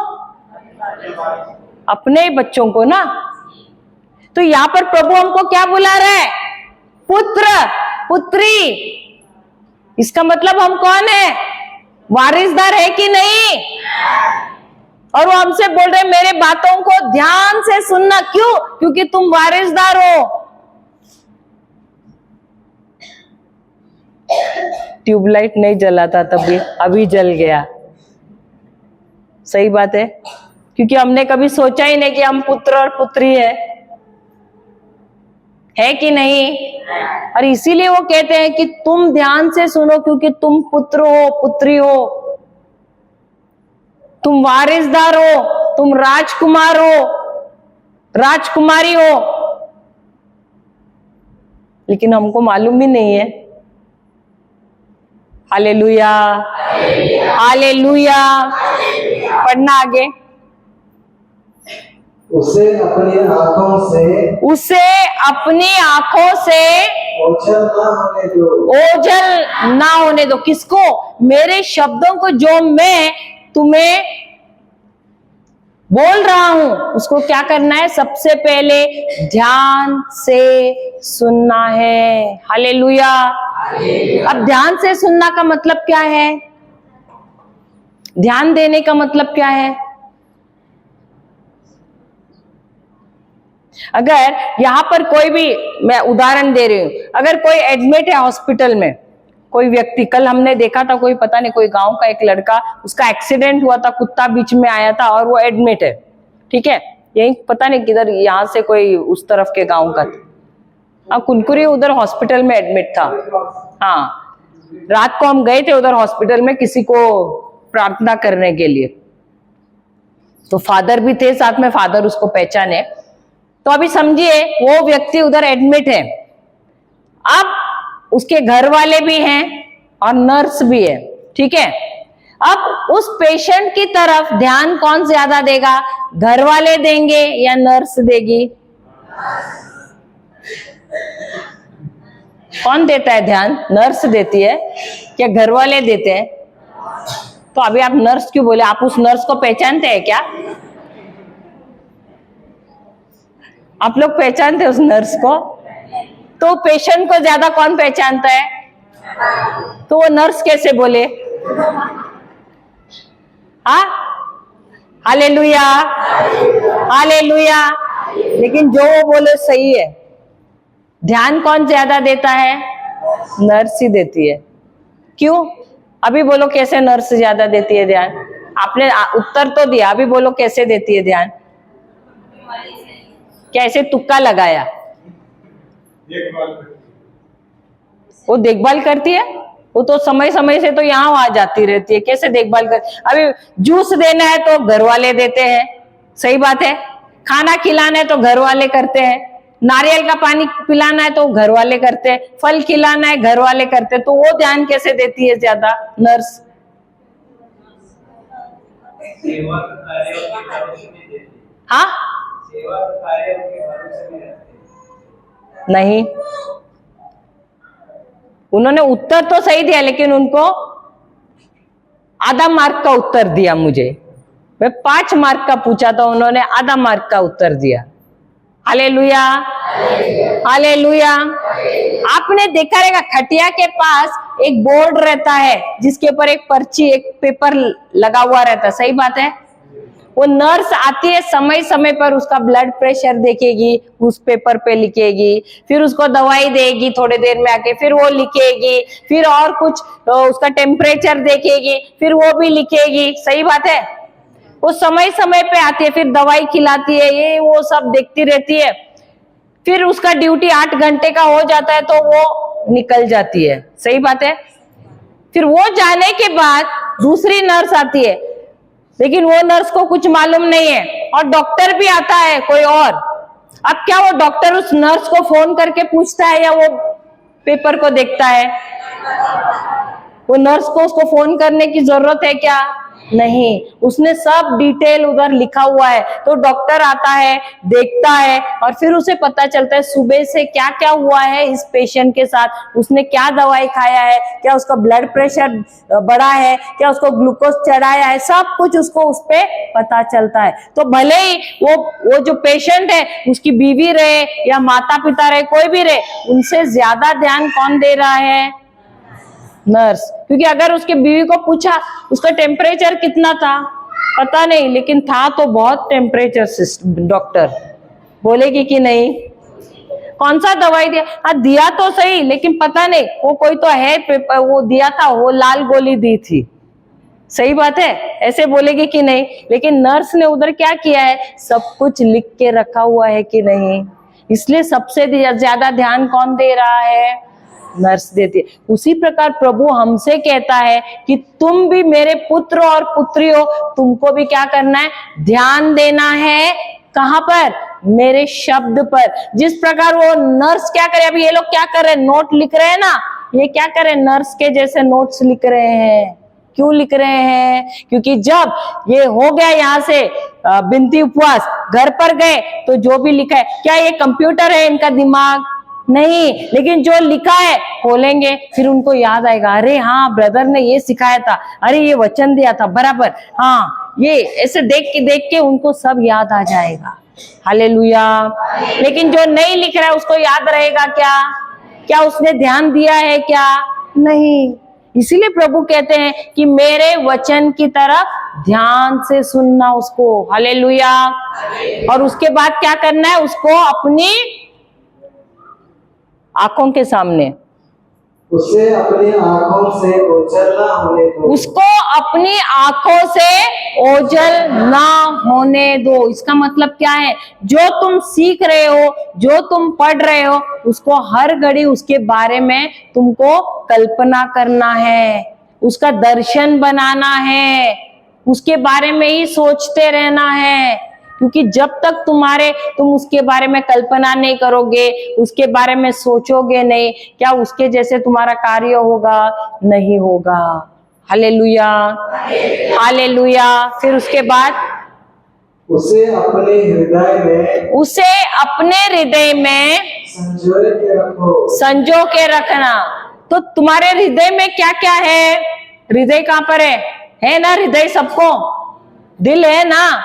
अपने बच्चों को ना। तो यहां पर प्रभु हमको क्या बुला रहा है? पुत्र पुत्री। इसका मतलब हम कौन है? वारिसदार है कि नहीं? और वो हमसे बोल रहे मेरे बातों को ध्यान से सुनना। क्यों? क्योंकि तुम वारिसदार हो। ट्यूबलाइट नहीं जला था तभी, अभी जल गया। सही बात है, क्योंकि हमने कभी सोचा ही नहीं कि हम पुत्र और पुत्री है कि नहीं? और इसीलिए वो कहते हैं कि तुम ध्यान से सुनो, क्योंकि तुम पुत्र हो, पुत्री हो, तुम वारिसदार हो, तुम राजकुमार हो, राजकुमारी हो। लेकिन हमको मालूम भी नहीं है। Hallelujah, hallelujah. पढ़ना आगे। उसे अपनी आंखों से ओझल ना होने दो। ओझल ना होने दो। किसको? मेरे शब्दों को जो मैं तुम्हें बोल रहा हूं उसको क्या करना है? सबसे पहले ध्यान से सुनना है। हालेलुया। अब ध्यान से सुनना का मतलब क्या है? ध्यान देने का मतलब क्या है? अगर यहां पर कोई भी, मैं उदाहरण दे रही हूं, अगर कोई एडमिट है हॉस्पिटल में, कोई व्यक्ति, कल हमने देखा था, कोई पता नहीं कोई गांव का एक लड़का, उसका एक्सीडेंट हुआ था, कुत्ता बीच में आया था और वो एडमिट है। ठीक है, यही पता नहीं किधर, यहां से कोई उस तरफ के गांव का था, कुनकुरी उधर हॉस्पिटल में एडमिट था। हाँ, रात को हम गए थे उधर हॉस्पिटल में किसी को प्रार्थना करने के लिए, तो फादर भी थे साथ में, फादर उसको पहचाने। तो अभी समझिए वो व्यक्ति उधर एडमिट है, अब उसके घर वाले भी हैं और नर्स भी है। ठीक है, अब उस पेशेंट की तरफ ध्यान कौन ज्यादा देगा? घर वाले देंगे या नर्स देगी? कौन देता है ध्यान? नर्स देती है क्या घर वाले देते हैं? तो अभी आप नर्स क्यों बोले? आप उस नर्स को पहचानते हैं क्या? आप लोग पहचानते उस नर्स को? तो पेशेंट को ज्यादा कौन पहचानता है? तो वो नर्स कैसे बोले? हाँ, हालेलुया, हालेलुया। लेकिन जो वो बोले सही है। ध्यान कौन ज्यादा देता है? नर्स ही देती है। क्यों? अभी बोलो कैसे नर्स ज्यादा देती है ध्यान? आपने उत्तर तो दिया, अभी बोलो कैसे देती है ध्यान? कैसे तुक्का लगाया? वो देखभाल करती है, वो तो समय समय से तो यहाँ आ जाती रहती है। कैसे देखभाल कर? अभी जूस देना है तो घर वाले देते हैं, सही बात है। खाना खिलाना है तो घर वाले करते हैं, नारियल का पानी पिलाना है तो घर वाले करते हैं, फल खिलाना है घर वाले करते हैं। तो वो ध्यान कैसे देती है ज्यादा? नर्स। हाँ, नहीं, उन्होंने उत्तर तो सही दिया, लेकिन उनको आधा मार्क का उत्तर दिया। मुझे मैं 5 मार्क का पूछा था, उन्होंने आधा मार्क का उत्तर दिया। Hallelujah, hallelujah. आपने देखा रहेगा खटिया के पास एक बोर्ड रहता है जिसके ऊपर एक पर्ची, एक पेपर लगा हुआ रहता है, सही बात है। वो नर्स आती है, समय समय पर उसका ब्लड प्रेशर देखेगी, उस पेपर पे लिखेगी, फिर उसको दवाई देगी थोड़ी देर में आके, फिर वो लिखेगी, फिर और कुछ उसका टेम्परेचर देखेगी, फिर वो भी लिखेगी, सही बात है। वो समय समय पे आती है, फिर दवाई खिलाती है, ये वो सब देखती रहती है। फिर उसका ड्यूटी 8 घंटे का हो जाता है तो वो निकल जाती है, सही बात है। फिर वो जाने के बाद दूसरी नर्स आती है, लेकिन वो नर्स को कुछ मालूम नहीं है, और डॉक्टर भी आता है कोई और। अब क्या वो डॉक्टर उस नर्स को फोन करके पूछता है या वो पेपर को देखता है? वो नर्स को उसको फोन करने की जरूरत है क्या? नहीं, उसने सब डिटेल उधर लिखा हुआ है। तो डॉक्टर आता है, देखता है और फिर उसे पता चलता है सुबह से क्या क्या हुआ है इस पेशेंट के साथ, उसने क्या दवाई खाया है, क्या उसका ब्लड प्रेशर बढ़ा है, क्या उसको ग्लूकोज चढ़ाया है, सब कुछ उसको उस पे पता चलता है। तो भले ही वो जो पेशेंट है उसकी बीवी रहे या माता पिता रहे, कोई भी रहे, उनसे ज्यादा ध्यान कौन दे रहा है? नर्स। क्योंकि अगर उसके बीवी को पूछा उसका टेम्परेचर कितना था, पता नहीं, लेकिन था तो बहुत टेम्परेचर, डॉक्टर बोलेगी कि नहीं? कौन सा दवाई दिया? हाँ दिया तो सही, लेकिन पता नहीं वो कोई तो है पेपर वो दिया था, वो लाल गोली दी थी। सही बात है, ऐसे बोलेगी कि नहीं? लेकिन नर्स ने उधर क्या किया है? सब कुछ लिख के रखा हुआ है कि नहीं? इसलिए सबसे ज्यादा ध्यान कौन दे रहा है? नर्स देती है। उसी प्रकार प्रभु हमसे कहता है कि तुम भी मेरे पुत्र और पुत्री हो, तुमको भी क्या करना है? ध्यान देना है। कहां पर? मेरे शब्द पर। जिस प्रकार वो नर्स क्या करे, अभी ये लोग क्या कर रहे हैं? नोट लिख रहे हैं ना, ये क्या करे? नर्स के जैसे नोट्स लिख रहे हैं। क्यों लिख रहे हैं? क्योंकि जब ये हो गया यहाँ से बिनती उपवास, घर पर गए तो जो भी लिखा है, क्या ये कंप्यूटर है इनका दिमाग? नहीं, लेकिन जो लिखा है खोलेंगे, फिर उनको याद आएगा, अरे हाँ ब्रदर ने ये सिखाया था, अरे ये वचन दिया था बराबर, हाँ ये ऐसे देख के उनको सब याद आ जाएगा। हालेलुया। लेकिन जो नहीं लिख रहा है उसको याद रहेगा क्या? क्या उसने ध्यान दिया है क्या? नहीं। इसीलिए प्रभु कहते हैं कि मेरे वचन की तरफ ध्यान से सुनना उसको। हालेलुया। और उसके बाद क्या करना है? उसको अपनी आंखों के सामने, उसे अपनी आंखों से ओझल ना होने दो। उसको अपनी आंखों से ओझल ना होने दो। इसका मतलब क्या है? जो तुम सीख रहे हो, जो तुम पढ़ रहे हो, उसको हर घड़ी उसके बारे में तुमको कल्पना करना है, उसका दर्शन बनाना है, उसके बारे में ही सोचते रहना है। क्योंकि जब तक तुम उसके बारे में कल्पना नहीं करोगे, उसके बारे में सोचोगे नहीं, क्या उसके जैसे तुम्हारा कार्य होगा? नहीं होगा। Hallelujah, hallelujah. फिर उसके बाद उसे अपने हृदय में संजो के रखना। तो तुम्हारे हृदय में क्या क्या है? हृदय कहां पर है ना? हृदय सबको, दिल है ना?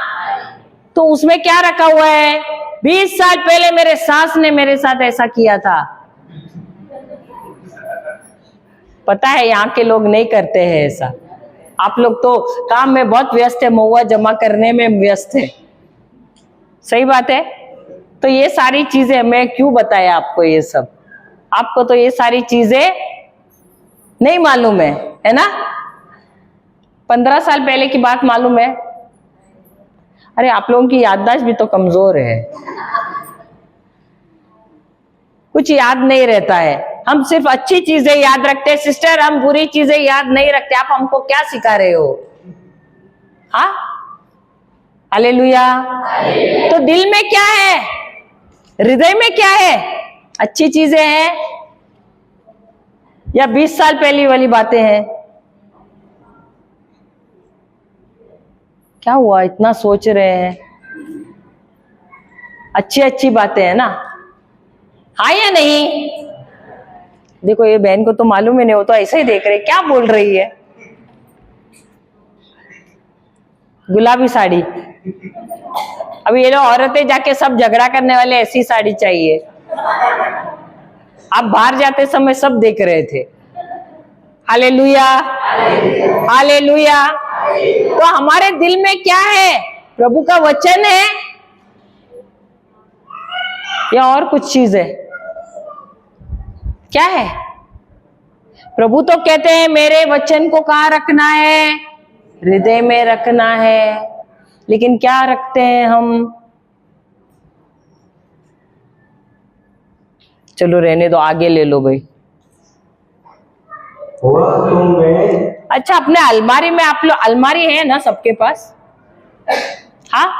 तो उसमें क्या रखा हुआ है? 20 साल पहले मेरे सास ने मेरे साथ ऐसा किया था। पता है यहाँ के लोग नहीं करते हैं ऐसा। आप लोग तो काम में बहुत व्यस्त है, महुआ जमा करने में व्यस्त है। सही बात है। तो ये सारी चीजें मैं क्यों बताया आपको? ये सब आपको तो ये सारी चीजें नहीं मालूम है ना? 15 साल पहले की बात मालूम है? अरे आप लोगों की याददाश्त भी तो कमजोर है, कुछ याद नहीं रहता है। हम सिर्फ अच्छी चीजें याद रखते हैं। सिस्टर, हम बुरी चीजें याद नहीं रखते। आप हमको क्या सिखा रहे हो? हाँ, हालेलुया। तो दिल में क्या है? हृदय में क्या है? अच्छी चीजें हैं या 20 साल पहली वाली बातें हैं? क्या हुआ, इतना सोच रहे हैं? अच्छी अच्छी बातें हैं ना? हाँ या नहीं? देखो ये बहन को तो मालूम ही नहीं, हो तो ऐसे ही देख रहे, क्या बोल रही है? गुलाबी साड़ी। अभी ये लोग औरतें जाके सब झगड़ा करने वाले ऐसी साड़ी चाहिए। आप बाहर जाते समय सब देख रहे थे। Hallelujah, hallelujah. तो हमारे दिल में क्या है? प्रभु का वचन है या और कुछ चीज है? क्या है? प्रभु तो कहते हैं मेरे वचन को कहाँ रखना है? हृदय में रखना है। लेकिन क्या रखते हैं हम? चलो रहने दो, आगे ले लो भाई। अच्छा, अपने अलमारी में, आप लोग अलमारी है ना सबके पास? हाँ,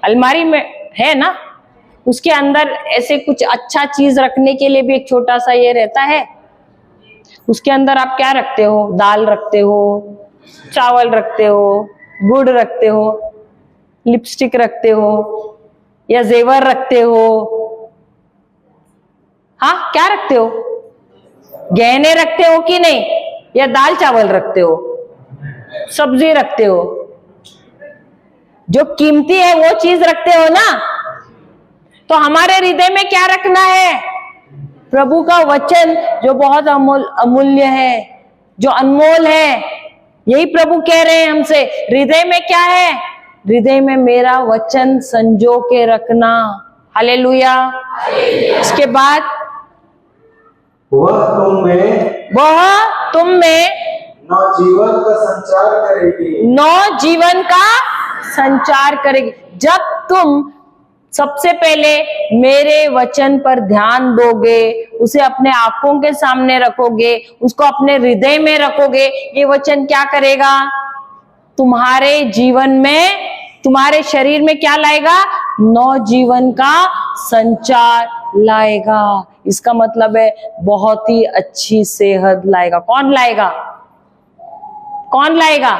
अलमारी में है ना? उसके अंदर ऐसे कुछ अच्छा चीज रखने के लिए भी एक छोटा सा ये रहता है। उसके अंदर आप क्या रखते हो? दाल रखते हो, चावल रखते हो, गुड़ रखते हो, लिपस्टिक रखते हो या जेवर रखते हो? हाँ, क्या रखते हो? गहने रखते हो कि नहीं? या दाल चावल रखते हो, सब्जी रखते हो? जो कीमती है वो चीज रखते हो ना। तो हमारे हृदय में क्या रखना है? प्रभु का वचन, जो बहुत अमूल्य है, जो अनमोल है। यही प्रभु कह रहे हैं हमसे, हृदय में क्या है? हृदय में मेरा वचन संजो के रखना। हालेलुया। इसके बाद वह तुम में नवजीवन का संचार करेगी। नवजीवन का संचार करेगी। जब तुम सबसे पहले मेरे वचन पर ध्यान दोगे, उसे अपने आंखों के सामने रखोगे, उसको अपने हृदय में रखोगे, ये वचन क्या करेगा? तुम्हारे जीवन में, तुम्हारे शरीर में क्या लाएगा? नवजीवन का संचार लाएगा। इसका मतलब है बहुत ही अच्छी सेहत लाएगा। कौन लाएगा? कौन लाएगा?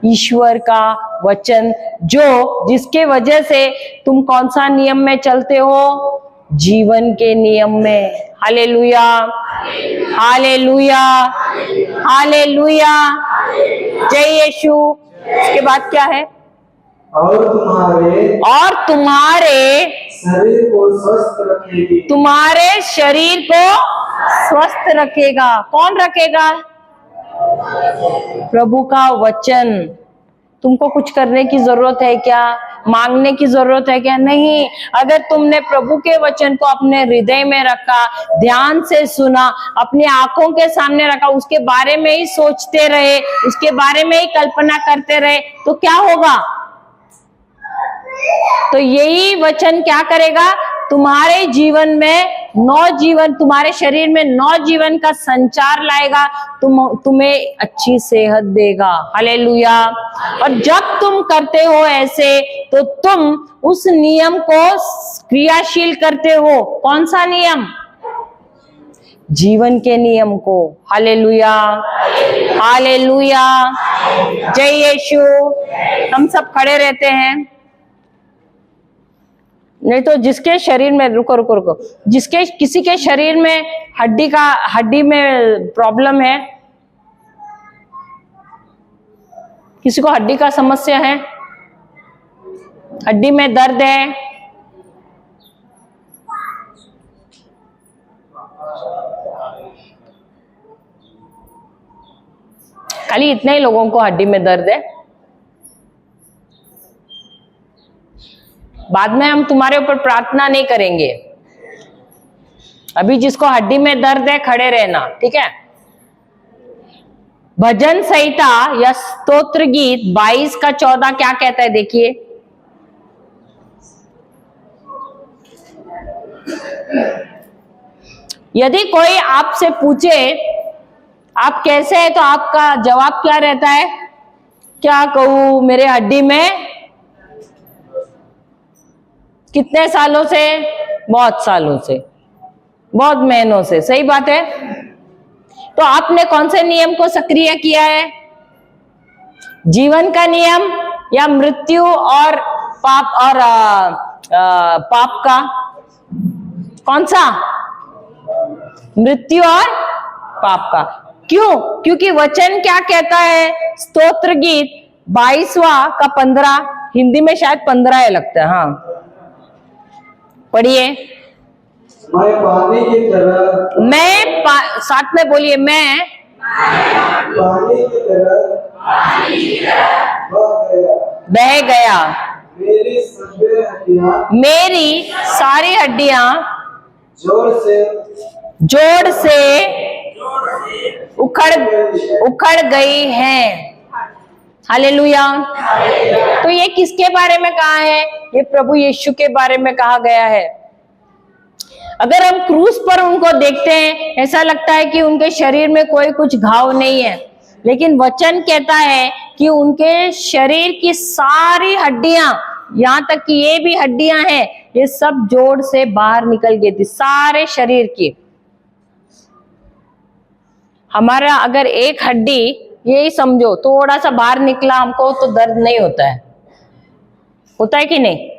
ईश्वर का वचन, जो जिसके वजह से तुम कौन सा नियम में चलते हो? जीवन के नियम में। हालेलुया, हालेलुया, हालेलुया, जय यीशु। इसके बाद क्या है? और तुम्हारे शरीर को स्वस्थ रखेगी। तुम्हारे शरीर को स्वस्थ रखेगा। कौन रखेगा? प्रभु का वचन। तुमको कुछ करने की जरूरत है क्या? मांगने की जरूरत है क्या? नहीं। अगर तुमने प्रभु के वचन को अपने हृदय में रखा, ध्यान से सुना, अपनी आंखों के सामने रखा, उसके बारे में ही सोचते रहे, उसके बारे में ही कल्पना करते रहे, तो क्या होगा? तो यही वचन क्या करेगा? तुम्हारे जीवन में नवजीवन, तुम्हारे शरीर में नवजीवन का संचार लाएगा, तुम्हें अच्छी सेहत देगा। हालेलुया। और जब तुम करते हो ऐसे, तो तुम उस नियम को क्रियाशील करते हो। कौन सा नियम? जीवन के नियम को। हालेलुया, हालेलुया, जय यीशु। हम सब खड़े रहते हैं। नहीं तो जिसके शरीर में, रुको, जिसके किसी के शरीर में हड्डी में प्रॉब्लम है, किसी को हड्डी का समस्या है, हड्डी में दर्द है, खाली इतने ही लोगों को हड्डी में दर्द है। बाद में हम तुम्हारे ऊपर प्रार्थना नहीं करेंगे। अभी जिसको हड्डी में दर्द है, खड़े रहना, ठीक है? भजन संहिता या स्तोत्र गीत 22 का 14 क्या कहता है? देखिए, यदि कोई आपसे पूछे आप कैसे हैं, तो आपका जवाब क्या रहता है? क्या कहूं, मेरे हड्डी में कितने सालों से? बहुत सालों से, बहुत महीनों से। सही बात है। तो आपने कौन से नियम को सक्रिय किया है? जीवन का नियम या मृत्यु और पाप का? कौन सा? मृत्यु और पाप का। क्यों? क्योंकि वचन क्या कहता है? स्तोत्र गीत 22वां का 15, हिंदी में शायद 15 है लगता है। हाँ, पढ़िए। मैं पानी की तरह, साथ में बोलिए, मैं पानी की तरह बह गया। मेरी सारी हड्डियां जोड़ से उखड़ गई हैं। हालेलुया। तो ये किसके बारे में कहा है? ये प्रभु यीशु के बारे में कहा गया है। अगर हम क्रूस पर उनको देखते हैं, ऐसा लगता है कि उनके शरीर में कोई कुछ घाव नहीं है, लेकिन वचन कहता है कि उनके शरीर की सारी हड्डियां, यहां तक कि ये भी हड्डियां हैं, ये सब जोड़ से बाहर निकल गई थी, सारे शरीर की। हमारा अगर एक हड्डी यही समझो, थोड़ा सा बाहर निकला हमको तो दर्द नहीं होता है। होता है कि नहीं?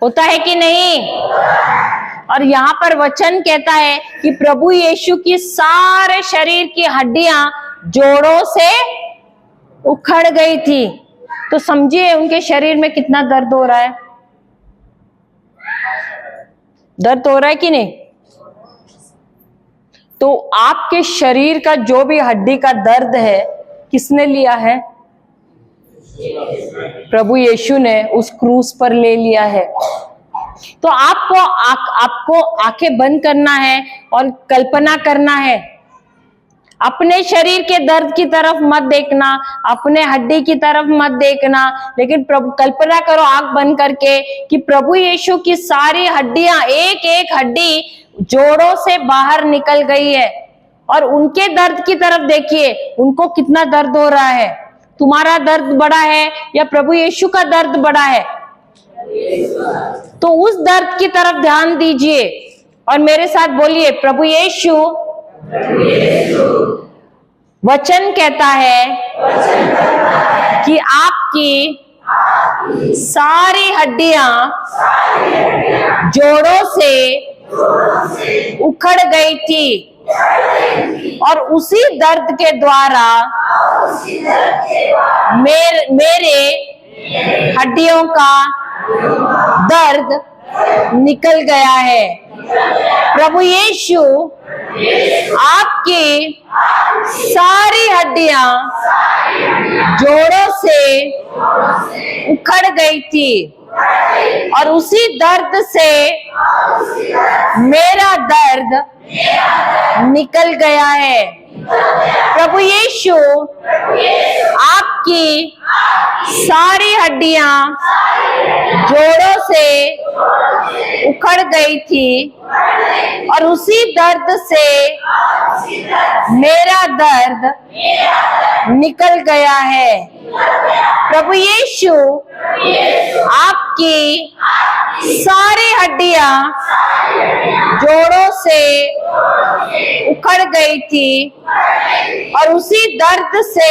होता है कि नहीं? और यहाँ पर वचन कहता है कि प्रभु यीशु की सारे शरीर की हड्डियां जोड़ों से उखड़ गई थी। तो समझिए उनके शरीर में कितना दर्द हो रहा है। दर्द हो रहा है कि नहीं? तो आपके शरीर का जो भी हड्डी का दर्द है किसने लिया है? प्रभु यीशु ने उस क्रूस पर ले लिया है। तो आपको आंखें बंद करना है और कल्पना करना है। अपने शरीर के दर्द की तरफ मत देखना, अपने हड्डी की तरफ मत देखना, लेकिन प्रभु कल्पना करो आंख बंद करके कि प्रभु यीशु की सारी हड्डियां, एक एक हड्डी जोड़ों से बाहर निकल गई है। और उनके दर्द की तरफ देखिए, उनको कितना दर्द हो रहा है। तुम्हारा दर्द बड़ा है या प्रभु यीशु का दर्द बड़ा है? तो उस दर्द की तरफ ध्यान दीजिए और मेरे साथ बोलिए, प्रभु यीशु वचन कहता है कि आपकी सारी हड्डियां जोड़ों से उखड़ गई थी और उसी दर्द के द्वारा मेरे हड्डियों का दर्द निकल गया है। प्रभु यीशु आपकी सारी हड्डियां जोड़ों से उखड़ गई थी और उसी दर्द से मेरा दर्द निकल गया है। प्रभु यीशु आपकी सारी हड्डियां जोड़ों से उखड़ गई थी और उसी दर्द से मेरा दर्द निकल गया है। प्रभु यीशु आपकी सारी हड्डियां जोड़ों से उखड़ गई थी और उसी दर्द से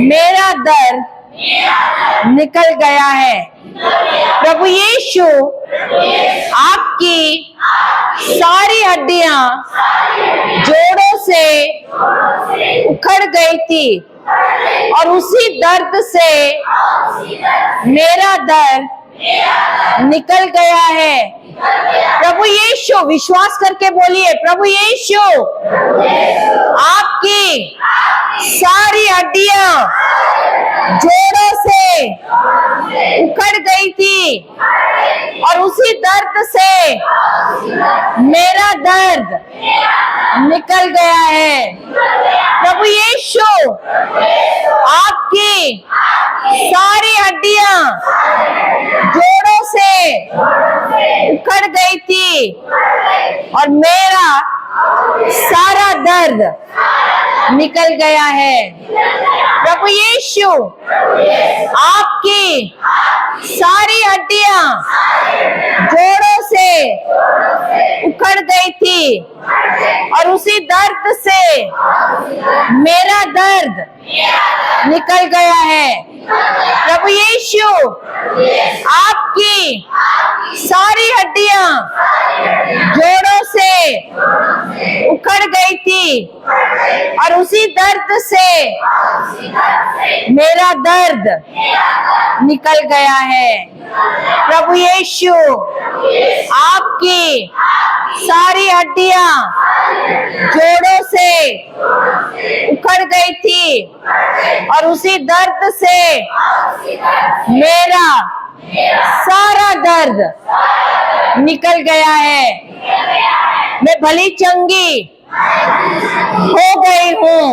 मेरा दर्द निकल गया है। प्रभु यीशु आपकी सारी हड्डियां जोड़ों से उखड़ गई थी और उसी दर्द से मेरा दर्द निकल गया है। प्रभु यीशु, विश्वास करके बोलिए, प्रभु यीशु आपकी सारी हड्डियां जोड़ों से उखड़ गई थी और उसी दर्द से मेरा दर्द निकल गया है। प्रभु यीशु आपकी सारी हड्डियां जोड़ों से उखड़ गई थी और मेरा सारा दर्द निकल गया है। प्रभु यीशु आपकी सारी हड्डियां जोड़ों से उखड़ गई थी और उसी दर्द से मेरा दर्द निकल गया है। प्रभु यीशु आपकी सारी हड्डियां जोड़ों से उखड़ गई थी और उसी दर्द से मेरा दर्द निकल गया है। प्रभु यीशु आपकी सारी हड्डियां जोड़ों से उखड़ गई थी और उसी दर्द से मेरा सारा दर्द निकल गया है। मैं भली चंगी हो गई हूँ,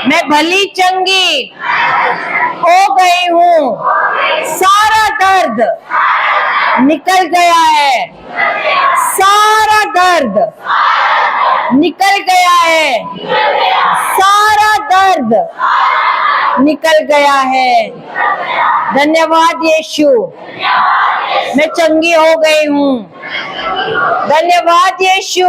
मैं भली चंगी हो गई हूँ, सारा दर्द निकल गया है, सारा दर्द निकल गया है, सारा दर्द निकल गया है। धन्यवाद यीशु, मैं चंगी हो गई हूँ। धन्यवाद यीशु,